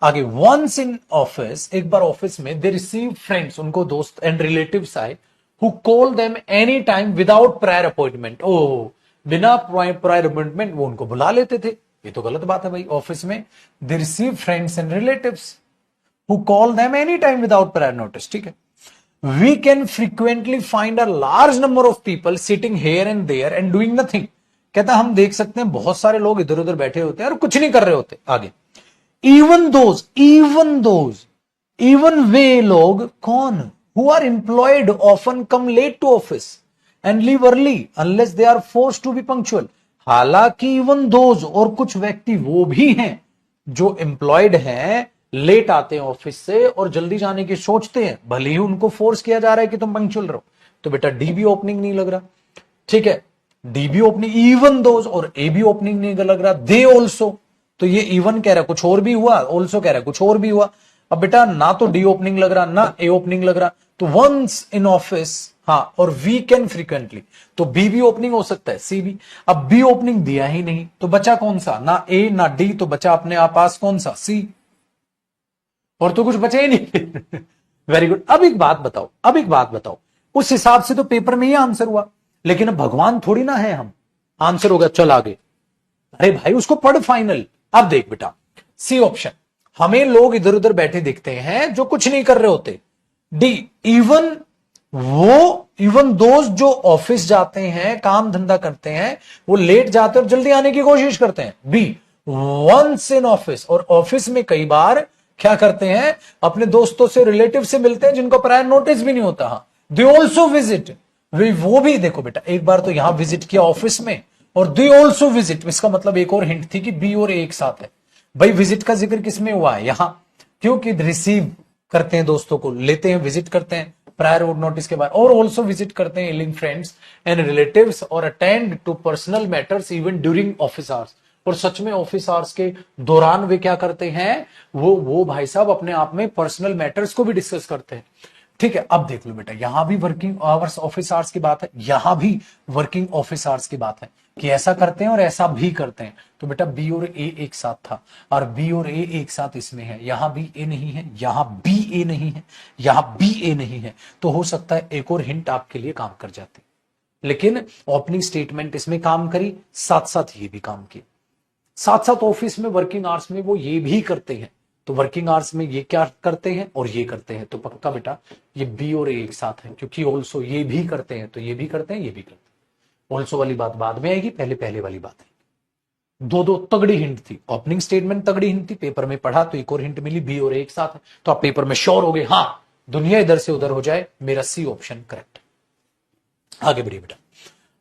आगे, वंस इन ऑफिस, एक बार ऑफिस में, दे रिसीव फ्रेंड्स, उनको दोस्त एंड रिलेटिव्स आए, who call them any time without prior appointment. ओ, बिना प्रायर अपॉइंटमेंट वो उनको बुला लेते थे। ये तो गलत बात है भाई। ऑफिस में they receive friends and relatives who call them any time without prior notice, ठीक है। We can frequently find a large number of people sitting here and there and doing nothing. कहता हम देख सकते हैं बहुत सारे लोग इधर उधर बैठे होते हैं और कुछ नहीं कर रहे होते। आगे, इवन वे लोग कौन, who are employed often come late to office and leave early unless they are forced to be punctual. हालांकि इवन दोज, और कुछ व्यक्ति वो भी हैं जो एम्प्लॉयड हैं, लेट आते हैं ऑफिस से और जल्दी जाने की सोचते हैं, भले ही उनको फोर्स किया जा रहा है कि तुम पंक्चुअल रहो। तो बेटा डी भी ओपनिंग नहीं लग रहा, ठीक है। डी भी ओपनिंग, इवन दोज और ए भी ओपनिंग नहीं लग रहा। दे ऑल्सो, तो ये इवन कह रहा है कुछ और भी हुआ, ऑल्सो कह रहा है कुछ और भी हुआ। अब बेटा ना तो डी ओपनिंग लग रहा ना ए ओपनिंग लग रहा, तो वंस इन ऑफिस, हाँ, और वीकेंड फ्रीक्वेंटली, तो बी भी ओपनिंग हो सकता है, सी भी। अब बी ओपनिंग दिया ही नहीं, तो बचा कौन सा? ना ए ना डी, तो बचा अपने आप पास कौन सा? सी। और तो कुछ बचा ही नहीं। Very good. अब एक बात बताओ, उस हिसाब से तो पेपर में ही आंसर हुआ, लेकिन अब भगवान थोड़ी ना है हम, आंसर हो गया चल आगे। अरे भाई उसको पढ़ फाइनल। अब देख बेटा, सी ऑप्शन, हमें लोग इधर उधर बैठे दिखते हैं जो कुछ नहीं कर रहे होते। डी, इवन वो इवन दोस्त जो ऑफिस जाते हैं, काम धंधा करते हैं, वो लेट जाते हैं और जल्दी आने की कोशिश करते हैं। बी, वंस इन ऑफिस, और ऑफिस में कई बार क्या करते हैं, अपने दोस्तों से, रिलेटिव से मिलते हैं जिनको प्रायर नोटिस भी नहीं होता। दे ऑल्सो विजिट, वो भी देखो बेटा, एक बार तो यहां विजिट किया ऑफिस में, और दे ऑल्सो विजिट, इसका मतलब एक और हिंट थी कि बी और ए एक साथ है। भाई विजिट का जिक्र किसमें हुआ है, यहां, क्योंकि रिसीव करते हैं दोस्तों को, लेते हैं, विजिट करते हैं प्रायर नोटिस के बाद, और ऑल्सो विजिट करते हैं एलिंग फ्रेंड्स एंड रिलेटिव्स, और attend to personal matters even during office hours. और सच में ऑफिस आवर्स के दौरान वे क्या करते हैं, वो भाई साहब अपने आप में पर्सनल मैटर्स को भी डिस्कस करते हैं। ठीक है, अब देख लो बेटा, यहां भी वर्किंग आवर्स ऑफिस आवर्स की बात है, यहां भी वर्किंग ऑफिस आवर्स की बात है कि ऐसा करते हैं और ऐसा भी करते हैं। तो बेटा बी और ए एक साथ था, और बी और ए एक साथ इसमें है, यहां भी ए नहीं है, यहां बी ए नहीं है, यहां बी ए नहीं है, तो हो सकता है एक और हिंट आपके लिए काम कर जाती, लेकिन ओपनिंग स्टेटमेंट इसमें काम करी, साथ साथ ये भी काम किया, साथ साथ ऑफिस में वर्किंग आवर्स में वो ये भी करते हैं, तो वर्किंग आवर्स में ये क्या करते हैं और ये करते हैं, तो पक्का बेटा ये बी और ए एक साथ है, क्योंकि ऑल्सो ये भी करते हैं, तो ये भी करते हैं, ये भी करते हैं। ऑल्सो वाली बात बाद में आएगी, पहले पहले वाली बात है। दो दो तगड़ी हिंट थी, ओपनिंग स्टेटमेंट तगड़ी हिंट थी, पेपर में पढ़ा तो एक और हिंट मिली, बी और ए एक साथ है, तो आप पेपर में श्योर हो गए, हाँ दुनिया इधर से उधर हो जाए, मेरा सी ऑप्शन करेक्ट। आगे बढ़िए बेटा,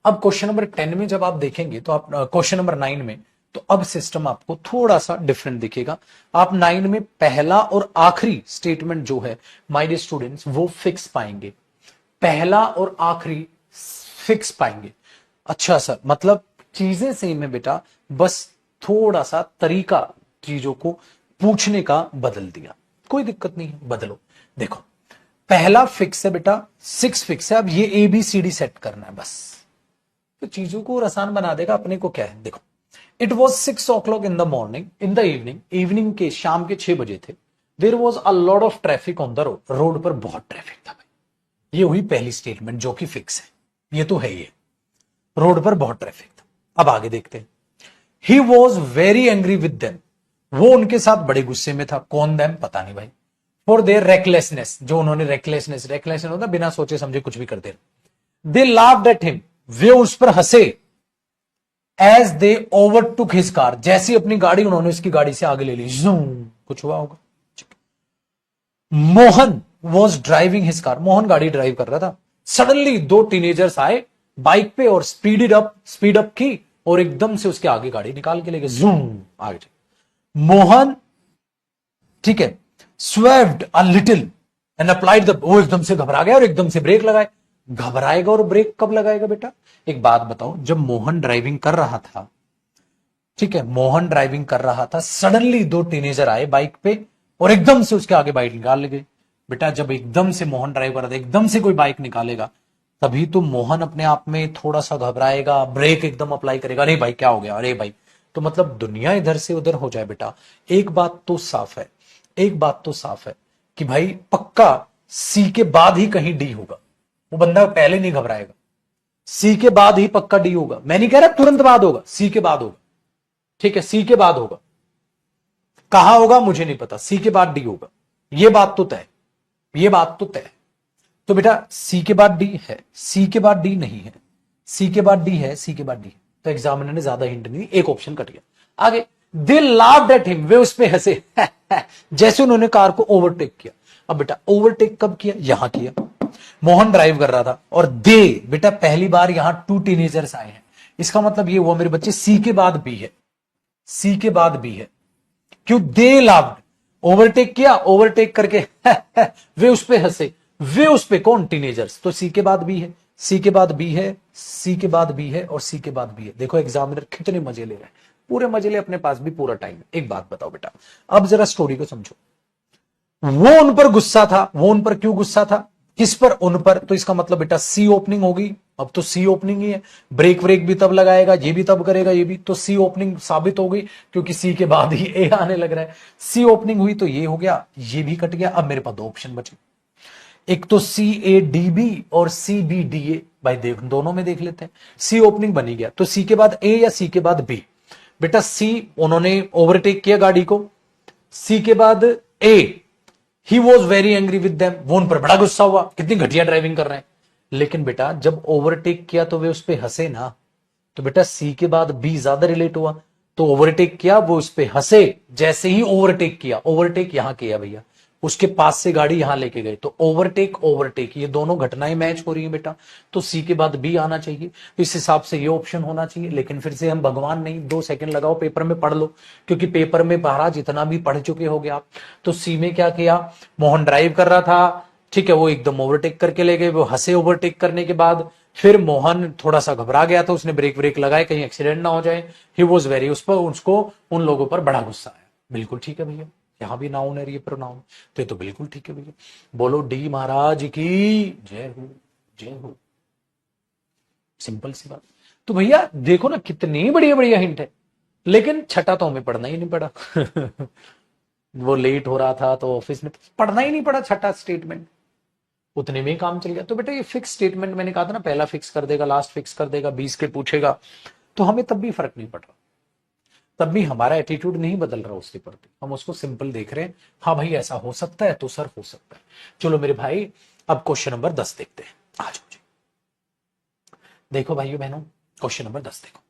अब क्वेश्चन नंबर 10 में जब आप देखेंगे तो आप क्वेश्चन नंबर 9 में, तो अब सिस्टम आपको थोड़ा सा डिफरेंट दिखेगा। आप 9 में पहला और आखिरी स्टेटमेंट जो है माय डियर स्टूडेंट्स वो फिक्स पाएंगे, पहला और आखिरी फिक्स पाएंगे। अच्छा सर, मतलब चीजें सेम है बेटा, बस थोड़ा सा तरीका चीजों को पूछने का बदल दिया, कोई दिक्कत नहीं है, बदलो। देखो पहला फिक्स है बेटा, 6 फिक्स है, अब ये ABCD सेट करना है बस, तो चीजों को और आसान बना देगा। अपने को क्या है, देखो it was 6 o'clock in the morning, in the evening, evening के शाम के 6 बजे थे। There was a lot of traffic on the road, road पर बहुत ट्रैफिक था भाई। ये हुई पहली स्टेटमेंट जो कि फिक्स है, ये तो है, ये रोड पर बहुत ट्रैफिक था। अब आगे देखते हैं, ही was very angry with them, वो उनके साथ बड़े गुस्से में था। कौन देम, पता नहीं भाई। फॉर देयर रेकलेसनेस, जो उन्होंने रेकलेसनेस होता बिना सोचे समझे कुछ भी कर दे। दे लाफ्ड एट हिम, वे उस पर हंसे। As they overtook his car, जैसी अपनी गाड़ी उन्होंने इसकी गाड़ी से आगे ले ली, जूम, कुछ हुआ होगा। Mohan was driving his car, Mohan गाड़ी ड्राइव कर रहा था। सडनली 2 टीनेजर्स आए बाइक पे और स्पीड अप की, और एकदम से उसके आगे गाड़ी निकाल के ले गए, जूम आगे। मोहन, ठीक है, swerved a little and applied the, वो एकदम से घबरा गया और एकदम से ब्रेक लगाए। घबराएगा और ब्रेक कब लगाएगा बेटा, एक बात बताओ, जब मोहन ड्राइविंग कर रहा था, ठीक है, मोहन ड्राइविंग कर रहा था, सडनली 2 टीनेजर आए बाइक पे और एकदम से उसके आगे बाइक निकाल गए। बेटा जब एकदम से मोहन ड्राइव कर रहा था, एकदम से कोई बाइक निकालेगा, तभी तो मोहन अपने आप में थोड़ा सा घबराएगा, ब्रेक एकदम अप्लाई करेगा, अरे भाई क्या हो गया, अरे भाई। तो मतलब दुनिया इधर से उधर हो जाए बेटा, एक बात तो साफ है, एक बात तो साफ है कि भाई पक्का सी के बाद ही कहीं डी होगा, वो बंदा पहले नहीं घबराएगा, सी के बाद ही पक्का डी होगा। मैं नहीं कह रहा तुरंत बाद होगा, सी के बाद होगा, ठीक है, सी के बाद होगा, कहां होगा मुझे नहीं पता, सी के बाद डी होगा, ये बात तो तय, ये बात तो तय। तो बेटा सी के बाद डी है, सी के बाद डी नहीं है, सी के बाद डी है, सी के बाद डी है, तो एग्जामिनर ने ज्यादा हिंट नहीं, एक ऑप्शन कट गया। आगे, दे लाफ्ड एट हिम, वे उस पे हंसे जैसे उन्होंने कार को ओवरटेक किया। अब बेटा ओवरटेक कब किया, यहां किया, मोहन ड्राइव कर रहा था, और दे, बेटा पहली बार यहां 2 टीनेजर्स आए हैं, इसका मतलब ये हुआ मेरे बच्चे सी के बाद बी है, सी के बाद बी है। क्यों, दे लाफ्ड, ओवरटेक किया, ओवरटेक करके वे उस पे हंसे, वे उस पे कौन, टीनेजर्स, तो सी के बाद बी है, सी के बाद बी है, सी के बाद बी है और सी के बाद बी है। देखो एग्जामिनर कितने मजे ले रहे हैं, पूरे मजे ले, अपने पास भी पूरा टाइम है। एक बात बताओ बेटा, अब जरा स्टोरी को समझो। वो उन पर गुस्सा था, वो उन पर क्यों गुस्सा था, किस पर, उन पर, तो इसका मतलब बेटा सी ओपनिंग होगी, अब तो सी ओपनिंग ही है, ब्रेक व्रेक भी तब लगाएगा, ये भी तब करेगा, ये भी, तो सी ओपनिंग साबित हो गई, क्योंकि सी के बाद ही ए आने लग रहा है। सी ओपनिंग हुई तो ये हो गया, ये भी कट गया। अब मेरे पास 2 ऑप्शन बचे, एक तो CADB और CBDA, भाई देख दोनों में देख लेते हैं। सी ओपनिंग बनी गया, तो सी के बाद ए या सी के बाद बी, बेटा सी, उन्होंने ओवरटेक किया गाड़ी को, सी के बाद A, he was very angry with them, वो उन पर बड़ा गुस्सा हुआ, कितनी घटिया ड्राइविंग कर रहे हैं, लेकिन बेटा जब ओवरटेक किया तो वे उस पे हंसे ना, तो बेटा सी के बाद बी ज्यादा रिलेट हुआ। तो ओवरटेक किया, वो उस पे हंसे, जैसे ही ओवरटेक किया, ओवरटेक यहां किया भैया, उसके पास से गाड़ी यहां लेके गए, तो ओवरटेक ओवरटेक ये दोनों घटनाएं मैच हो रही हैं बेटा, तो सी के बाद बी आना चाहिए। इस हिसाब से ये ऑप्शन होना चाहिए। लेकिन फिर से हम भगवान नहीं, 2 सेकंड लगाओ, पेपर में पढ़ लो, क्योंकि पेपर में महाराज जितना भी पढ़ चुके होगे आप। तो सी में क्या किया, मोहन ड्राइव कर रहा था, ठीक है, वो एकदम ओवरटेक करके ले गए, वो हंसे ओवरटेक करने के बाद। फिर मोहन थोड़ा सा घबरा गया, तो उसने ब्रेक ब्रेक लगाए कहीं एक्सीडेंट ना हो जाए। ही वॉज वेरी, उस पर उसको उन लोगों पर बड़ा गुस्सा आया। बिल्कुल ठीक है भैया, यहां भी नाउन है, ये प्रोनाउन, तो ये तो बिल्कुल ठीक है भैया। बोलो डी महाराज की जय हो, जय हो। सिंपल सी बात। तो भैया देखो ना कितनी बढ़िया बढ़िया हिंट है, लेकिन छठा तो हमें पढ़ना ही नहीं पड़ा। वो लेट हो रहा था तो ऑफिस में पढ़ना ही नहीं पड़ा छठा स्टेटमेंट, उतने में ही काम चल गया। तो बेटा ये फिक्स स्टेटमेंट, मैंने कहा था ना, पहला फिक्स कर देगा, लास्ट फिक्स कर देगा, 20 के पूछेगा, तो हमें तब भी फर्क नहीं पड़ रहा, तब भी हमारा एटीट्यूड नहीं बदल रहा उसके प्रति, हम उसको सिंपल देख रहे हैं। हाँ भाई ऐसा हो सकता है तो सर हो सकता है। चलो मेरे भाई अब क्वेश्चन नंबर 10 देखते हैं, आ जाओ जी। देखो भाइयों बहनों, क्वेश्चन नंबर 10 देखो।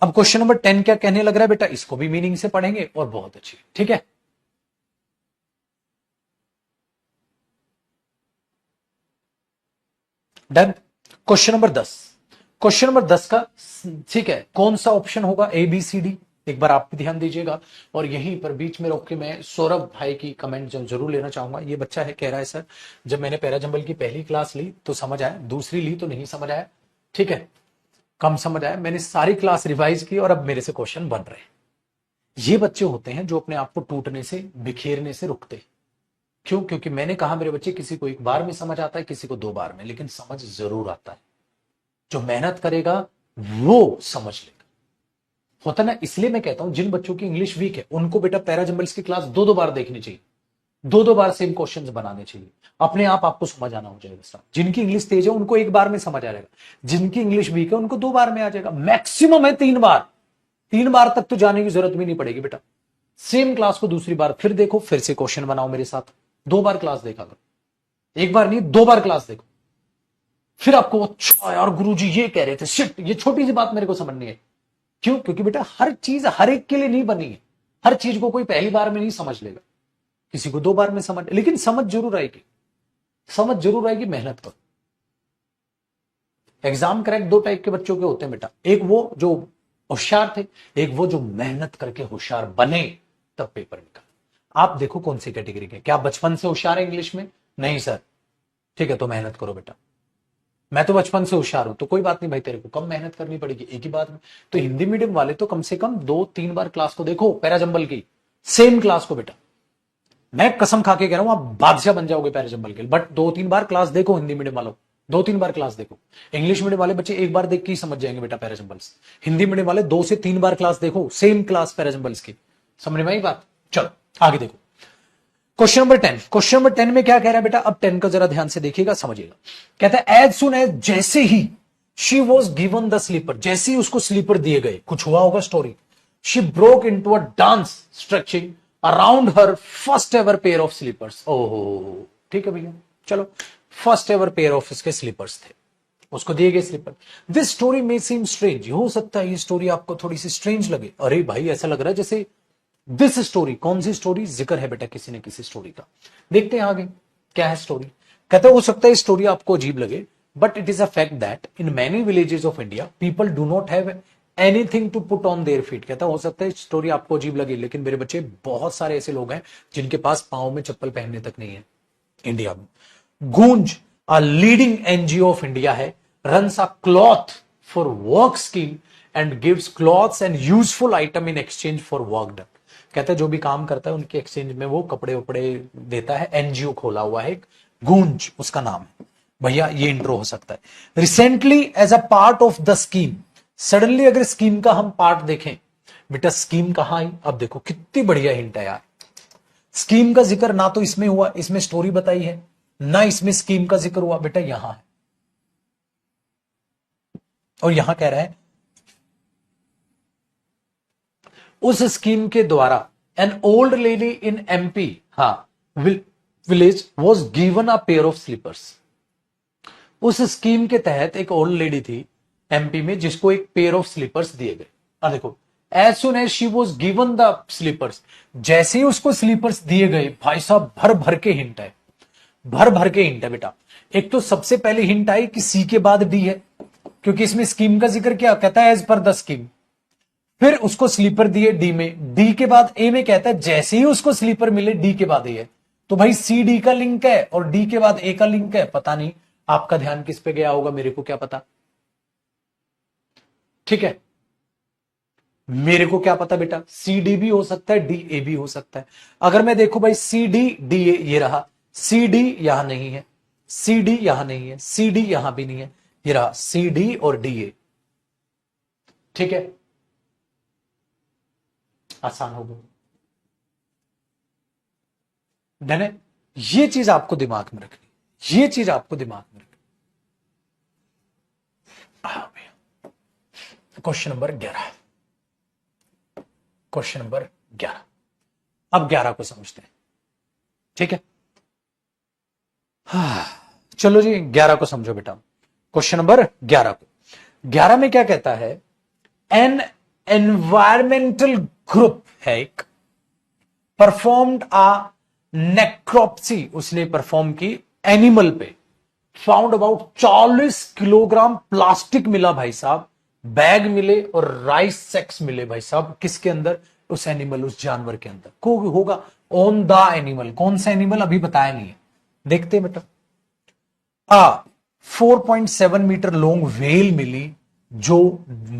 अब क्वेश्चन नंबर 10 क्या कहने लग रहा है बेटा, इसको भी मीनिंग से पढ़ेंगे और बहुत अच्छी, ठीक है। Done. Question number 10, question number 10 का, ठीक है, कौन सा ऑप्शन होगा, ए बी सी डी, एक बार आप भी ध्यान दीजिएगा। और यहीं पर बीच में रोक के मैं सौरभ भाई की कमेंट जरूर लेना चाहूंगा। ये बच्चा है, कह रहा है सर जब मैंने पैराजंबल की पहली क्लास ली तो समझ आया, दूसरी ली तो नहीं समझ आया, ठीक है, कम समझ आया, मैंने सारी क्लास रिवाइज की और अब मेरे से क्वेश्चन बन रहे हैं। ये बच्चे होते हैं जो अपने आप को टूटने से, बिखेरने से रुकते हैं। क्यों? क्योंकि मैंने कहा मेरे बच्चे, किसी को एक बार में समझ आता है, किसी को 2 बार में, लेकिन समझ जरूर आता है। जो मेहनत करेगा वो समझ लेगा। होता ना, इसलिए मैं कहता हूं जिन बच्चों की इंग्लिश वीक है उनको बेटा पैराजंबल्स की क्लास 2-2 बार देखनी चाहिए, 2-2 बार सेम क्वेश्चंस बनाने चाहिए, अपने आप आपको समझ आना हो जाएगा। जिनकी इंग्लिश तेज है उनको 1 बार में समझ आ जाएगा, जिनकी इंग्लिश वीक है उनको 2 बार में आ जाएगा, मैक्सिमम है 3 बार। 3 बार तक तो जाने की जरूरत भी नहीं पड़ेगी बेटा। सेम क्लास को दूसरी बार फिर देखो, फिर से क्वेश्चन बनाओ मेरे साथ, 2 बार क्लास देखा करो, 1 बार नहीं 2 बार क्लास देखो, फिर आपको अच्छा यार गुरुजी ये कह रहे थे, शिट ये छोटी सी बात मेरे को समझनी है। क्यों? क्योंकि बेटा हर चीज हर एक के लिए नहीं बनी है, हर चीज को कोई पहली बार में नहीं समझ लेगा, किसी को 2 बार में समझ, लेकिन समझ जरूर आएगी, समझ जरूर आएगी, मेहनत करो। एग्जाम क्रैक 2 टाइप के बच्चों के होते हैं बेटा, एक वो जो होशियार थे, एक वो जो मेहनत करके होशियार बने तब पेपर निकाल। आप देखो कौन सी कैटेगरी के, क्या बचपन से होशियार है इंग्लिश में? नहीं सर, ठीक है, तो मेहनत करो बेटा। मैं तो बचपन से होशियार हूं, तो कोई बात नहीं भाई, तेरे को कम मेहनत करनी पड़ेगी एक ही बार में। तो हिंदी मीडियम वाले तो कम से कम 2-3 बार क्लास को देखो, पैराजंबल की सेम क्लास को बेटा, मैं कसम खा के कह रहा हूं आप बादशाह बन जाओगे पैराजंबल के, बट 2-3 बार क्लास देखो हिंदी मीडियम वालों, 2-3 बार क्लास देखो। इंग्लिश मीडियम वाले बच्चे 1 बार देख के ही समझ जाएंगे बेटा पैराजंबल्स, हिंदी मीडियम वाले 2 से 3 बार क्लास देखो, सेम क्लास पैराजंबल्स की। समझ में आई बात? चलो आगे देखो, क्वेश्चन नंबर 10। क्वेश्चन नंबर 10 में क्या कह रहा है बेटा, अब 10 का जरा ध्यान से देखिएगा, समझिएगा। कहता है एज सुन एज, जैसे ही she was given the slipper, जैसे ही उसको स्लीपर दिए गए, कुछ हुआ होगा story, she broke into a dance stretching around her first ever pair of slippers. ओहो ठीक है भैया, चलो फर्स्ट एवर पेयर ऑफ इसके स्लीपर्स थे, उसको दिए गए स्लीपर। दिस स्टोरी में सीम स्ट्रेंज, हो सकता है ये स्टोरी आपको थोड़ी सी स्ट्रेंज लगे। अरे भाई ऐसा लग रहा है जैसे दिस स्टोरी, कौन सी स्टोरी? जिक्र है बेटा किसी न किसी स्टोरी का, देखते हैं आगे क्या है स्टोरी। कहते हो सकता है स्टोरी आपको अजीब लगे, but it is a fact that in many villages of India people do not have anything to put on their feet. कहता हो सकता है स्टोरी आपको अजीब लगे, लेकिन मेरे बच्चे बहुत सारे ऐसे लोग हैं जिनके पास पांव में चप्पल पहनने तक नहीं है इंडिया में। Goonj a leading NGO of India है, runs a cloth for work scheme and gives clothes and useful item in exchange for work done. कहते हैं जो भी काम करता है उनके एक्सचेंज में वो कपड़े वपड़े देता है, एनजीओ खोला हुआ है, गूंज उसका नाम है भैया। ये इंट्रो हो सकता है। Recently as a part of the scheme, suddenly अगर स्कीम का हम पार्ट देखें बेटा, स्कीम कहां आई? अब देखो कितनी बढ़िया हिंट है यार। स्कीम का जिक्र ना तो इसमें हुआ, इसमें स्टोरी बताई है, ना इसमें स्कीम का जिक्र हुआ, बेटा यहां है। और यहां कह रहा है उस स्कीम के द्वारा an old lady in MP, हाँ, village was given a pair of slippers. उस स्कीम के तहत एक ओल्ड लेडी थी एमपी में जिसको एक पेयर ऑफ स्लीपर्स दिए गए। और देखो, as soon as she was given the slippers, जैसे ही उसको स्लीपर्स दिए गए, भाई साहब भर भर के हिंट है, भर भर के हिंट है बेटा। एक तो सबसे पहले हिंट आई कि सी के बाद डी है, क्योंकि इसमें स्कीम का जिक्र क्या कहता है, एज पर द स्कीम। फिर उसको स्लीपर दिए डी में, डी के बाद ए में कहता है जैसे ही उसको स्लीपर मिले डी के बाद ए है। तो भाई सी डी का लिंक है और डी के बाद ए का लिंक है। पता नहीं आपका ध्यान किस पे गया होगा, मेरे को क्या पता, ठीक है, मेरे को क्या पता बेटा। सी डी भी हो सकता है, डी ए भी हो सकता है। अगर मैं देखू भाई सी डी डी ए, ये रहा, सी डी यहां नहीं है, सी डी यहां नहीं है, सी डी यहां भी नहीं है, ये रहा सी डी और डी ए, ठीक है, आसान हो गया। मैंने ये चीज आपको दिमाग में रखनी, ये चीज आपको दिमाग में रखनी। Question number 11, question number 11। अब 11 को समझते हैं, ठीक है। चलो जी 11 को समझो बेटा। क्वेश्चन नंबर 11 को, 11 में क्या कहता है, एन एनवायरमेंटल ग्रुप है एक, परफॉर्म्ड आ नेक्रोप्सी, उसने परफॉर्म की एनिमल पे, फाउंड अबाउट 40 किलोग्राम प्लास्टिक मिला भाई साहब, बैग मिले और राइस सेक्स मिले भाई साहब, किसके अंदर, उस एनिमल, उस जानवर के अंदर को होगा, ऑन द एनिमल। कौन सा एनिमल अभी बताया नहीं है, देखते बेटा। 4.7 मीटर लॉन्ग व्हेल मिली जो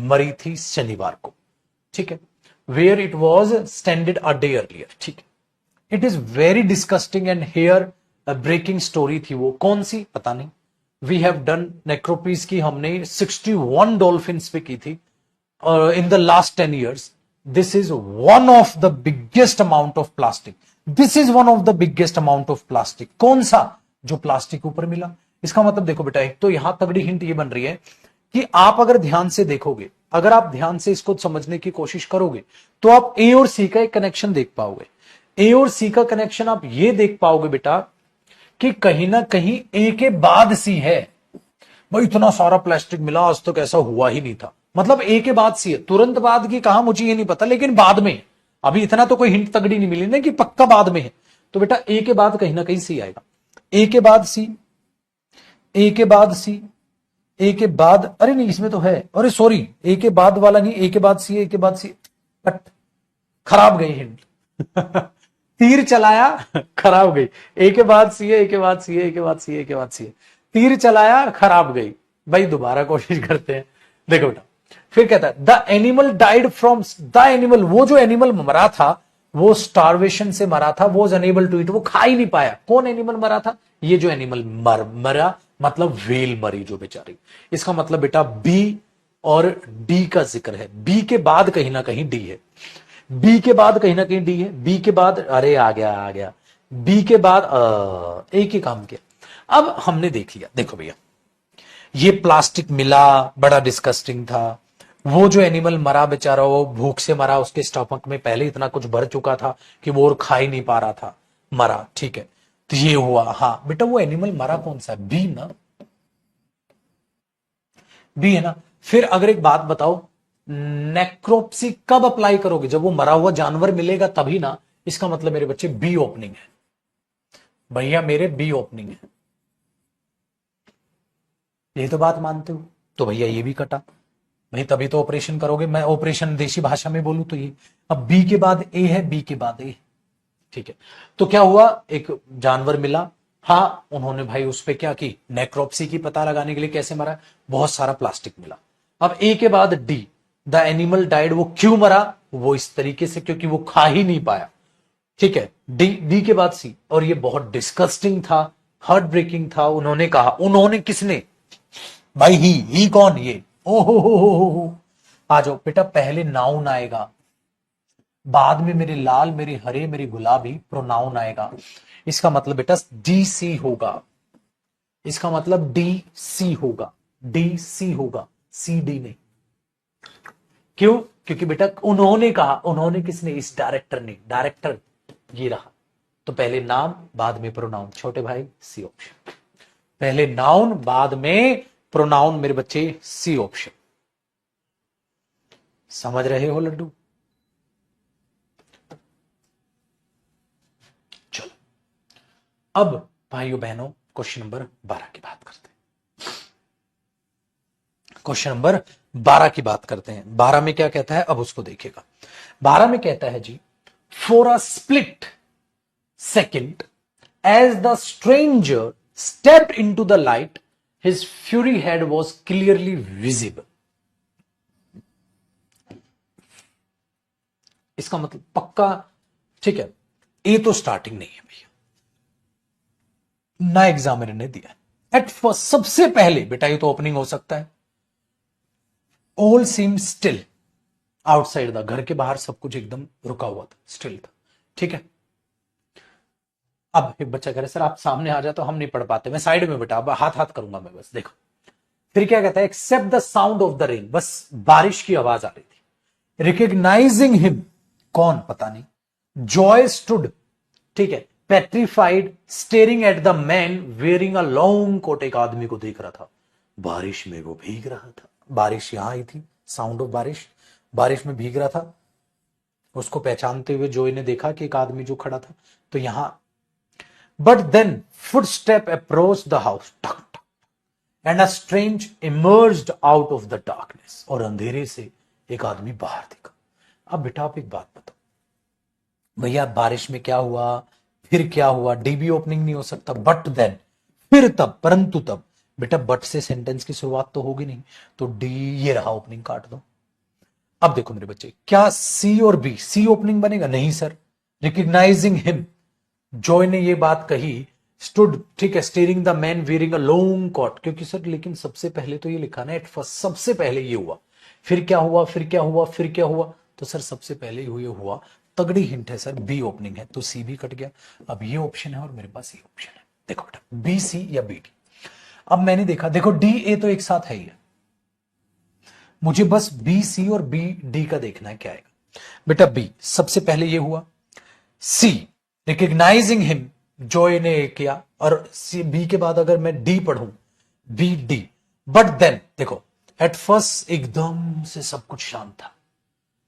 मरी थी शनिवार को, ठीक है, where it was standard a day earlier, ठीक है। It is very disgusting and here breaking story थी वो, कौन सी पता नहीं। वी हैव डन नेक्रोपीज की हमने 61 डॉल्फिन्स पे की थी in the last 10 years। This is one of the biggest amount of plastic, this is one of the biggest amount of plastic. कौन सा, जो प्लास्टिक ऊपर मिला। इसका मतलब देखो बेटा, एक तो यहां तगड़ी हिंट ये बन रही है कि आप अगर ध्यान से देखोगे, अगर आप ध्यान से इसको समझने की कोशिश करोगे तो आप ए और सी का एक कनेक्शन देख पाओगे। ए और सी का कनेक्शन आप ये देख पाओगे बेटा कि कहीं ना कहीं ए के बाद सी है। भाई इतना सारा प्लास्टिक मिला, आज तक ऐसा हुआ ही नहीं था, मतलब ए के बाद सी है। तुरंत बाद की कहा मुझे ये नहीं पता, लेकिन बाद में, अभी इतना तो कोई हिंट तगड़ी नहीं मिली ना कि पक्का बाद में है। तो बेटा ए के बाद कहीं ना कहीं सी आएगा, ए के बाद सी, ए के बाद सी, ए के बाद, अरे नहीं इसमें तो है, अरे सॉरी ए के बाद वाला नहीं, ए के बाद सी, ए के बाद सी, कट, खराब गई हिंट तीर चलाया खराब गई, ए के बाद सी है, ए के बाद सी है, ए के बाद सी है, ए के बाद सी है, तीर चलाया खराब गई। भाई दोबारा कोशिश करते हैं, देखो बेटा। फिर कहता है the animal died from, the animal, वो जो एनिमल मरा था वो स्टारवेशन से मरा था, वो अनेबल टू ईट, वो खा ही नहीं पाया। कौन एनिमल मरा था, ये जो एनिमल मरा, मतलब व्हेल मरी जो बेचारी। इसका मतलब बेटा बी और डी का जिक्र है, बी के बाद कहीं ना कहीं डी है, बी के बाद कहीं ना कहीं डी है, बी के बाद, अरे आ गया, बी के बाद एक ही काम किया। अब हमने देख लिया, देखो भैया ये प्लास्टिक मिला, बड़ा डिस्कस्टिंग था, वो जो एनिमल मरा बेचारा वो भूख से मरा, उसके स्टमक में पहले इतना कुछ भर चुका था कि वो और खा ही नहीं पा रहा था, मरा, ठीक है। तो ये हुआ, हाँ बेटा वो एनिमल मरा कौन सा, बी ना, बी है ना। फिर अगर एक बात बताओ, नेक्रोप्सी कब अप्लाई करोगे, जब वो मरा हुआ जानवर मिलेगा तभी ना। इसका मतलब मेरे बच्चे बी ओपनिंग है, भैया मेरे बी ओपनिंग है, ये तो बात मानते हो, तो भैया ये भी कटा भाई, तभी तो ऑपरेशन करोगे। मैं ऑपरेशन देशी भाषा में बोलूं तो ये, अब बी के बाद ए है, बी के बाद ए, ठीक है। तो क्या हुआ, एक जानवर मिला, हाँ उन्होंने भाई उस पर क्या की, नेक्रोप्सी की पता लगाने के लिए कैसे मरा, बहुत सारा प्लास्टिक मिला। अब ए के बाद डी, द एनिमल डाइड, वो क्यों मरा, वो इस तरीके से क्योंकि वो खा ही नहीं पाया, ठीक है। डी के बाद सी, और ये बहुत डिस्कस्टिंग था, हार्ट ब्रेकिंग था। उन्होंने कहा, उन्होंने किसने, भाई ही कौन, ये ओहो आ जाओ बेटा, पहले नाउन आएगा, बाद में मेरे लाल, मेरे हरे, मेरे गुलाबी, प्रोनाउन आएगा। इसका मतलब बेटा डी सी होगा, इसका मतलब डी सी होगा, डी सी होगा, सी डी नहीं। क्यों, क्योंकि बेटा उन्होंने कहा, उन्होंने किसने, इस डायरेक्टर ने, डायरेक्टर ये रहा, तो पहले नाम बाद में प्रोनाउन, छोटे भाई सी ऑप्शन। पहले नाउन बाद में प्रोनाउन मेरे बच्चे, सी ऑप्शन। समझ रहे हो लड्डू? चलो अब भाइयों बहनों क्वेश्चन नंबर 12 की बात करते हैं। क्वेश्चन नंबर 12 की बात करते हैं। 12 में क्या कहता है, अब उसको देखिएगा। 12 में कहता है जी, for a split second as the stranger stepped into the light his furry head was clearly visible. इसका मतलब पक्का, ठीक है, ये तो स्टार्टिंग नहीं है भैया, ना एग्जामिनर ने दिया। एट फर्स्ट, सबसे पहले बेटा ये तो ओपनिंग हो सकता है। All seem still outside the, घर के बाहर सब कुछ एकदम रुका हुआ था, स्टिल था, ठीक है। अब एक बच्चा कह रहे सर आप सामने आ जाए तो हम नहीं पढ़ पाते, मैं साइड में बेटा अब हाथ हाथ करूंगा मैं, बस देखो। फिर क्या कहता है, except the sound of the rain, बस बारिश की आवाज आ रही थी। रिकग्नाइजिंग हिम, कौन पता नहीं। जॉय स्टूड, ठीक है, petrified staring at the man wearing a long coat, एक आदमी को देख रहा था, बारिश में वो भीग रहा था। बारिश यहां आई थी, साउंड ऑफ बारिश, बारिश में भीग रहा था। उसको पहचानते हुए जॉय ने देखा कि एक आदमी जो खड़ा था, तो यहां। But then footstep approach the house, and a strange emerged out of the darkness, और अंधेरे से एक आदमी बाहर दिखा। अब बेटा आप एक बात बताओ भैया, बारिश में क्या हुआ, फिर क्या हुआ, डीबी ओपनिंग नहीं हो सकता, बट देन, फिर तब, परंतु तब। बेटा बट से सेंटेंस की शुरुआत तो होगी नहीं, तो डी ये रहा, ओपनिंग काट दो। अब देखो मेरे बच्चे, क्या सी और बी, सी ओपनिंग बनेगा? नहीं सर। रिकग्नाइजिंग हिम, जॉय ने ये बात कही, स्टूड, ठीक है, staring the man wearing a long coat, क्योंकि सर लेकिन सबसे पहले तो ये लिखा ना एट फर्स्ट, सबसे पहले ये हुआ, फिर क्या हुआ, फिर क्या हुआ, फिर क्या हुआ, तो सर सबसे पहले हुए हुआ, तगड़ी हिंट है सर, बी ओपनिंग है, तो सी भी कट गया। अब ये ऑप्शन है और मेरे पास ये ऑप्शन है। देखो बेटा, बी सी या बी डी। अब मैंने देखा, देखो डी ए तो एक साथ है ही है, मुझे बस बी सी और बी डी का देखना है क्या आएगा। बेटा बी सबसे पहले ये हुआ, सी रिकग्नाइजिंग हिम, जॉय ने किया, और सी बी के बाद अगर मैं डी पढ़ूं, बी डी। बट देन देखो, एट फर्स्ट एकदम से सब कुछ शांत था,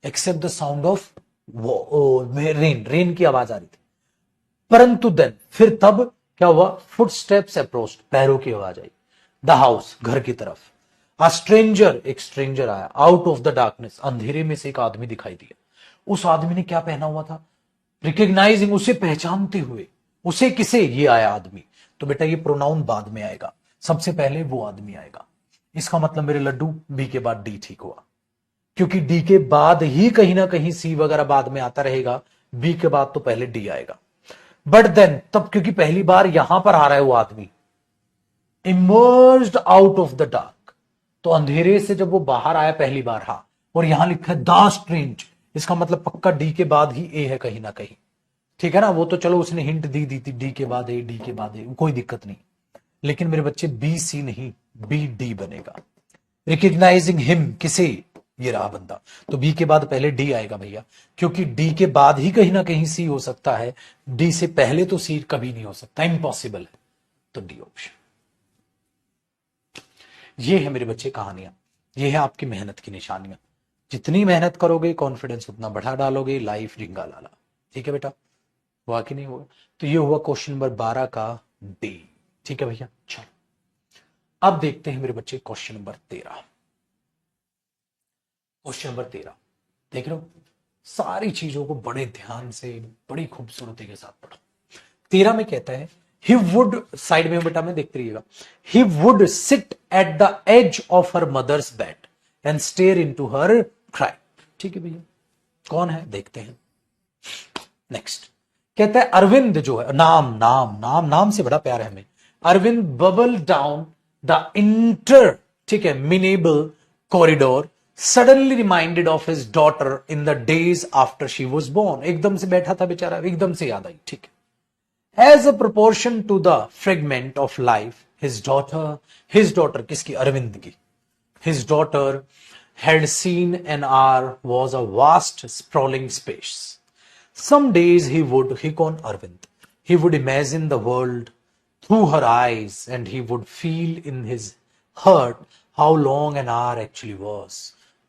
except the sound of rain, rain की आवाज आ रही थी। परंतु देन, फिर तब क्या हुआ, फुट स्टेप्स अप्रोच, पैरों की आवाज आई, द हाउस, घर की तरफ। अ स्ट्रेंजर, एक स्ट्रेंजर आया, आउट ऑफ द डार्कनेस, अंधेरे में से एक आदमी दिखाई दिया। उस आदमी ने क्या पहना हुआ था, रिकग्नाइजिंग, उसे पहचानते हुए, उसे किसे, ये आया आदमी। तो बेटा ये प्रोनाउन बाद में आएगा, सबसे पहले वो आदमी आएगा। इसका मतलब मेरे लड्डू बी के बाद डी ठीक हुआ, क्योंकि डी के बाद ही कहीं ना कहीं सी वगैरह बाद में आता रहेगा, बी के बाद तो पहले डी आएगा। बट देन तब, क्योंकि पहली बार यहां पर आ रहा है वो आदमी, emerged out of the dark, तो अंधेरे से जब वो बाहर आया पहली बार, हाँ, और यहां लिखा है द स्ट्रेंज, इसका मतलब पक्का डी के बाद ही ए है कहीं ना कहीं, ठीक है ना। वो तो चलो उसने हिंट दी थी, डी के बाद ए, डी के बाद ए, कोई दिक्कत नहीं। लेकिन मेरे बच्चे बी सी नहीं, बी डी बनेगा। रिकग्नाइजिंग हिम, किसे, ये रहा बंदा, तो बी के बाद पहले डी आएगा भैया, क्योंकि डी के बाद ही कहीं ना कहीं सी हो सकता है, डी से पहले तो सी कभी नहीं हो सकता, इम्पॉसिबल है, तो डी ऑप्शन। ये है मेरे बच्चे कहानियां, ये है आपकी मेहनत की निशानियां। जितनी मेहनत करोगे कॉन्फिडेंस उतना बढ़ा डालोगे, लाइफ रिंगा लाला। ठीक है बेटा, हुआ कि नहीं हुआ? तो ये हुआ क्वेश्चन नंबर 12 का डी। ठीक है भैया, चलो अब देखते हैं मेरे बच्चे क्वेश्चन नंबर 13। क्वेश्चन नंबर 13 देख रहे हो, सारी चीजों को बड़े ध्यान से, बड़ी खूबसूरती के साथ पढ़ो। 13 में कहता है, ही वुड, साइड में बेटा में देखते रहिएगा, he would sit at the edge of her mother's bed and stare into her cry. ठीक है भैया, कौन है देखते हैं। नेक्स्ट कहता है, अरविंद जो है, नाम नाम नाम नाम से बड़ा प्यार है हमें। Arvind bubble down the inter, ठीक है, minable corridor, suddenly reminded of his daughter in the days after she was born. एकदम से बैठा था बेचारा, एकदम से याद आई। ठीक है, as a proportion to the fragment of life his daughter किसकी, अरविंद की, his daughter had seen an hour was a vast sprawling space. Some days he would, he कौन, Arvind, he would imagine the world through her eyes and he would feel in his heart how long an hour actually was.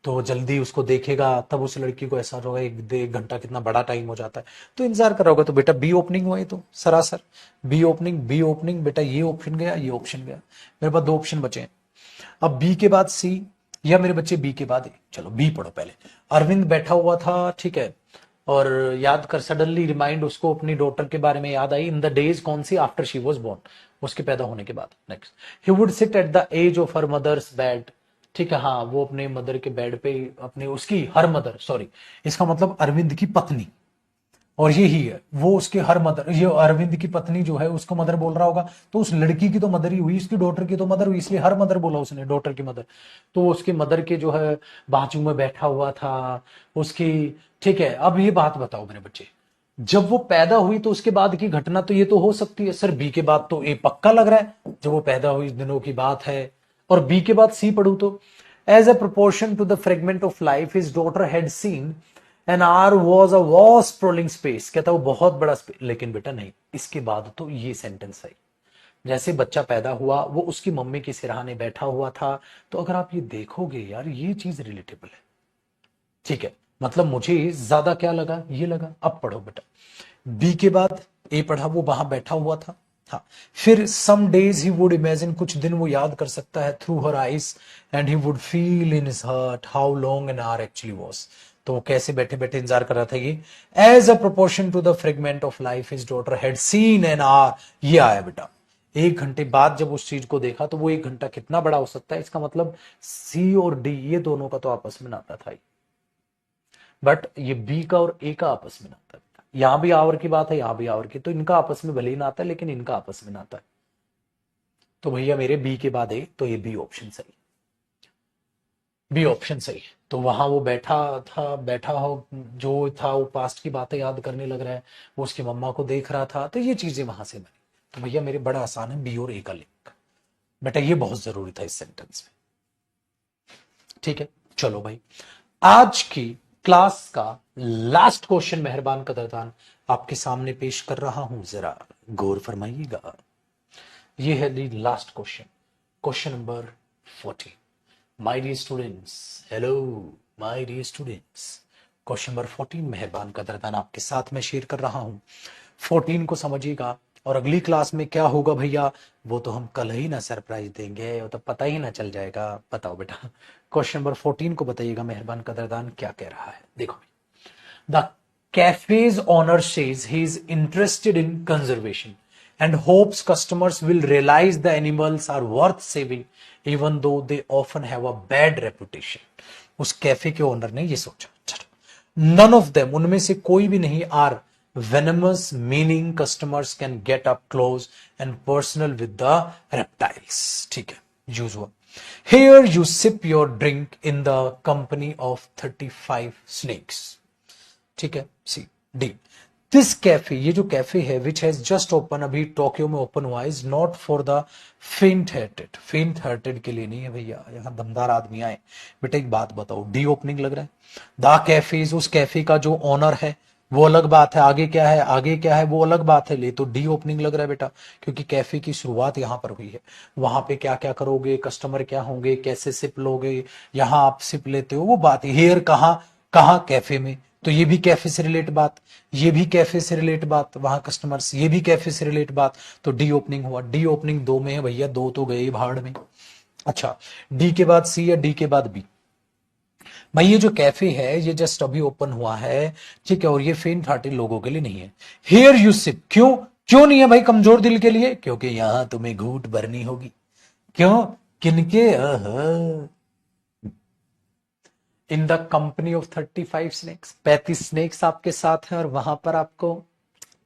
तो वो जल्दी उसको देखेगा, तब उस लड़की को ऐसा होगा एक घंटा कितना बड़ा टाइम हो जाता है, तो इंतजार कर रहा होगा। तो बेटा बी ओपनिंग हुआ, ये तो सरासर बी ओपनिंग बेटा, ये ऑप्शन गया, ये ऑप्शन गया, मेरे पास दो ऑप्शन बचे हैं। अब बी के बाद सी या मेरे बच्चे बी के बाद ए। चलो बी पढ़ो पहले। अरविंद बैठा हुआ था, ठीक है, और याद कर, सडनली रिमाइंड, उसको अपनी डॉटर के बारे में याद आई इन द डेज, कौन सी, आफ्टर शी वाज बोर्न, उसके पैदा होने के बाद। Next, he would sit at the edge of her mother's bed, ठीक है, हाँ वो अपने मदर के बेड पे, अपने उसकी हर मदर, सॉरी इसका मतलब अरविंद की पत्नी, और ये ही है वो उसके हर मदर, ये अरविंद की पत्नी जो है उसको मदर बोल रहा होगा, तो उस लड़की की तो मदर ही हुई, उसकी डॉटर की तो मदर हुई, इसलिए हर मदर बोला उसने, डॉटर की मदर। तो उसके मदर के जो है बाजू में बैठा हुआ था उसकी, ठीक है। अब ये बात बताओ मेरे बच्चे, जब वो पैदा हुई तो उसके बाद की घटना तो ये तो हो सकती है सर, बी के बाद तो ए पक्का लग रहा है, जब वो पैदा हुई दिनों की बात है, और बी के बाद सी पढ़ू तो as a proportion to the fragment of life his daughter had seen N R was a vast sprawling space, कहता वो बहुत बड़ा स्पेस, लेकिन बेटा नहीं, इसके बाद तो ये सेंटेंस है, जैसे बच्चा पैदा हुआ वो उसकी मम्मी की सिरहाने बैठा हुआ था, तो अगर आप ये देखोगे यार ये चीज रिलेटेबल है, ठीक है। मतलब मुझे ज्यादा क्या लगा, ये लगा। अब पढ़ो बेटा, बी के बाद ए पढ़ा, वो वहां बैठा हुआ था, हाँ। फिर some days he would imagine, कुछ दिन वो याद कर सकता है, through her eyes and he would feel in his heart how long an hour actually was. तो वो कैसे बैठे बैठे इंतजार कर रहा था ये, as a proportion to the fragment of life his daughter had seen an hour, ये आया बेटा। एक घंटे बाद जब उस चीज को देखा तो वो एक घंटा कितना बड़ा हो सकता है, इसका मतलब सी और डी ये दोनों का तो आपस में नाता था ही, बट ये बी का और ए का आपस में नाता है। यहां भी आवर की बात है, यहां भी आवर की, तो इनका आपस में भले ही नाता है लेकिन इनका आपस में नाता है। तो भैया मेरे बी के बाद ए, तो ये बी ऑप्शन सही, बी ऑप्शन सही। तो वहां वो बैठा था, बैठा हो जो था वो पास्ट की बातें याद करने लग रहा है, वो उसकी मम्मा को देख रहा था, तो ये चीजें वहां से बनी। तो भैया मेरे बड़ा आसान है बी और ए का लिंक, बेटा ये बहुत जरूरी था इस सेंटेंस में, ठीक है। चलो भाई, आज की क्लास का लास्ट क्वेश्चन मेहरबान कदरदान आपके सामने पेश कर रहा हूं, जरा गौर फरमाइएगा। ये है the last question, question number 14। My dear students, hello my dear students, question number 14 मेहरबान कदरदान आपके साथ में शेयर कर रहा हूं। 14 को समझिएगा, और अगली क्लास में क्या होगा भैया वो तो हम कल ही ना सरप्राइज देंगे, वो तो पता ही ना चल जाएगा। बताओ बेटा, क्वेश्चन नंबर 14 को बताइएगा मेहरबान कदरदान क्या कह रहा है। देखो, the cafes owner says he is interested in conservation and hopes customers will realize the animals are worth saving even though they often have a bad reputation. उस कैफे के ओनर ने ये सोचा, चलो none of them, उनमें से कोई भी नहीं, are venomous, meaning customers can get up close and personal with the reptiles, ठीक है, usual. Here you sip your drink in the company of 35 snakes, ठीक है। सी डी, दिस कैफे, ये जो कैफे है विच हैज जस्ट ओपन, अभी Tokyo में open हुआ, इज नॉट फॉर द फेंट हार्टेड, फेंट हार्टेड के लिए नहीं है भैया, यहाँ दमदार आदमी आए। बेटा एक बात बताओ, डी ओपनिंग लग रहा है, द कैफेज, उस कैफे का जो ओनर है वो अलग बात है, आगे क्या है, आगे क्या है वो अलग बात है, ले तो डी ओपनिंग लग रहा है बेटा, क्योंकि कैफे की शुरुआत यहां पर हुई है। वहां पे क्या क्या करोगे, कस्टमर क्या होंगे, कैसे सिप लोगे, यहां आप सिप लेते हो वो बात, हेयर कहाँ कहाँ, कैफे में, तो ये भी कैफे से रिलेट बात, ये भी कैफे से रिलेट बात, वहां कस्टमर्स, ये भी कैफे से रिलेट बात, तो डी ओपनिंग हुआ। डी ओपनिंग दो में है भैया, दो तो गए भाड़ में। अच्छा, डी के बाद सी या डी के बाद बी? भाई ये जो कैफे है ये जस्ट अभी ओपन हुआ है, ठीक है, और ये फेंट हार्टेड लोगों के लिए नहीं है। हियर यू सिप, क्यों क्यों नहीं है भाई, कमजोर दिल के लिए, क्योंकि यहां तुम्हें घूंट भरनी होगी। क्यों, किनके, in the company of 35 snakes, 35 snakes आपके साथ हैं और वहां पर आपको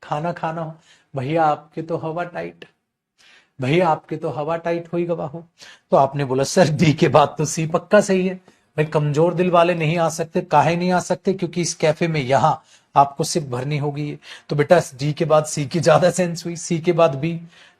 खाना खाना हो। भैया आपके तो हवा टाइट, भैया आपके तो हवा टाइट हुई गवाह हो। तो आपने बोला सर डी के बाद तो सी पक्का सही है। भाई कमजोर दिल वाले नहीं आ सकते, काहे नहीं आ सकते, क्योंकि इस कैफे में यहां आपको सिर्फ भरनी होगी। तो बेटा डी के बाद सी की ज्यादा सेंस हुई, सी के बाद बी,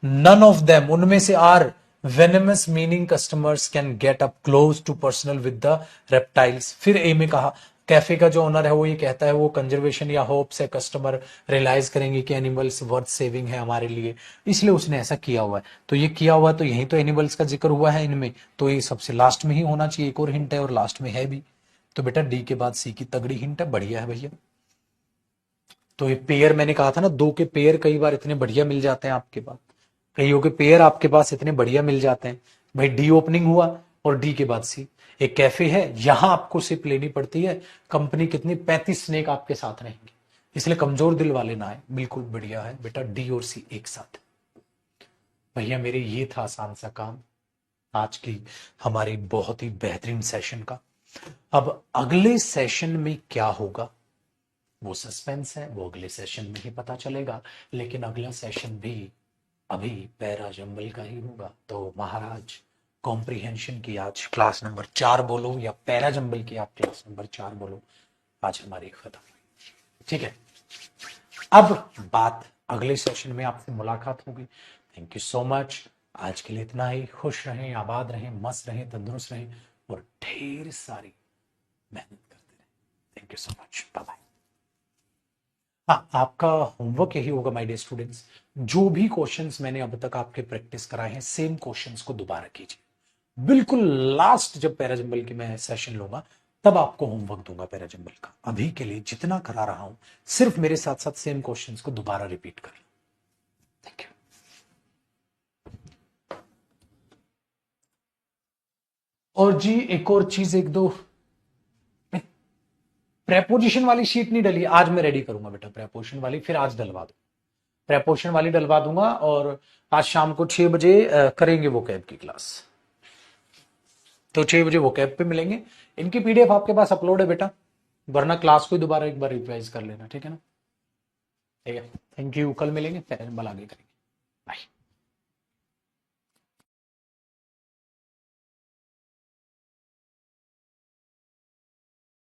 नन ऑफ देम, उनमें से are venomous, meaning customers can get up close to personal with the reptiles। फिर ए में कहा कैफे का जो ओनर है वो ये कहता है वो कंजर्वेशन या होप से कस्टमर रियलाइज करेंगे कि एनिमल्स वर्थ सेविंग है हमारे लिए, इसलिए उसने ऐसा किया हुआ है। तो ये किया हुआ है तो यही तो एनिमल्स का जिक्र हुआ है इनमें, तो ये सबसे लास्ट में ही होना चाहिए। एक और हिंट है और लास्ट में है भी, तो बेटा डी के बाद सी की तगड़ी हिंट है, बढ़िया है भैया। तो ये पेयर मैंने कहा था ना, दो के पेयर कई बार इतने बढ़िया मिल जाते हैं आपके पास, कईयों के पेयर आपके पास इतने बढ़िया मिल जाते हैं। भाई डी ओपनिंग हुआ और डी के बाद सी, एक कैफे है, यहां आपको सिर्फ लेनी पड़ती है कंपनी कितनी 35 स्नेक आपके साथ रहेंगे, इसलिए कमजोर दिल वाले ना आए, बिल्कुल बढ़िया है बेटा डी और सी एक साथ। भैया मेरे ये था आसान सा काम आज की हमारी बहुत ही बेहतरीन सेशन का। अब अगले सेशन में क्या होगा वो सस्पेंस है, वो अगले सेशन में ही पता चलेगा। लेकिन अगला सेशन भी अभी पैरा जंबल का ही होगा। तो महाराज कॉम्प्रिहेंशन की आज क्लास नंबर 4 बोलो या पैरा जंबल की आप क्लास नंबर 4 बोलो, आज हमारी खत्म। ठीक है, अब बात अगले सेशन में आपसे मुलाकात होगी। थैंक यू सो मच, आज के लिए इतना ही। खुश रहें, आबाद रहें, मस्त रहें, तंदुरुस्त रहें और ढेर सारी मेहनत करते रहें। Thank you so much, bye bye. हाँ, आपका होमवर्क यही होगा माय डियर स्टूडेंट्स, जो भी क्वेश्चंस मैंने अब तक आपके प्रैक्टिस कराए हैं सेम क्वेश्चंस को दोबारा कीजिए। बिल्कुल लास्ट जब पैराजंबल की मैं सेशन लूंगा तब आपको होमवर्क दूंगा पैराजंबल का। अभी के लिए जितना करा रहा हूं सिर्फ मेरे साथ साथ सेम क्वेश्चंस को दोबारा रिपीट कर लो। Thank you. और जी एक और चीज, एक दो प्रेपोजिशन वाली शीट नहीं डली, आज मैं रेडी करूंगा बेटा प्रेपोजिशन वाली, फिर आज डलवा दो, प्रेपोजिशन वाली डलवा दूंगा। और आज शाम को 6 बजे करेंगे वो कैब की क्लास, तो 6 बजे वो कैब पे मिलेंगे। इनकी पीडीएफ आपके पास अपलोड है बेटा, वरना क्लास को दोबारा एक बार रिवाइज कर लेना, ठीक है ना। ठीक है, थैंक यू, कल मिलेंगे, फिर आगे करेंगे, बाय।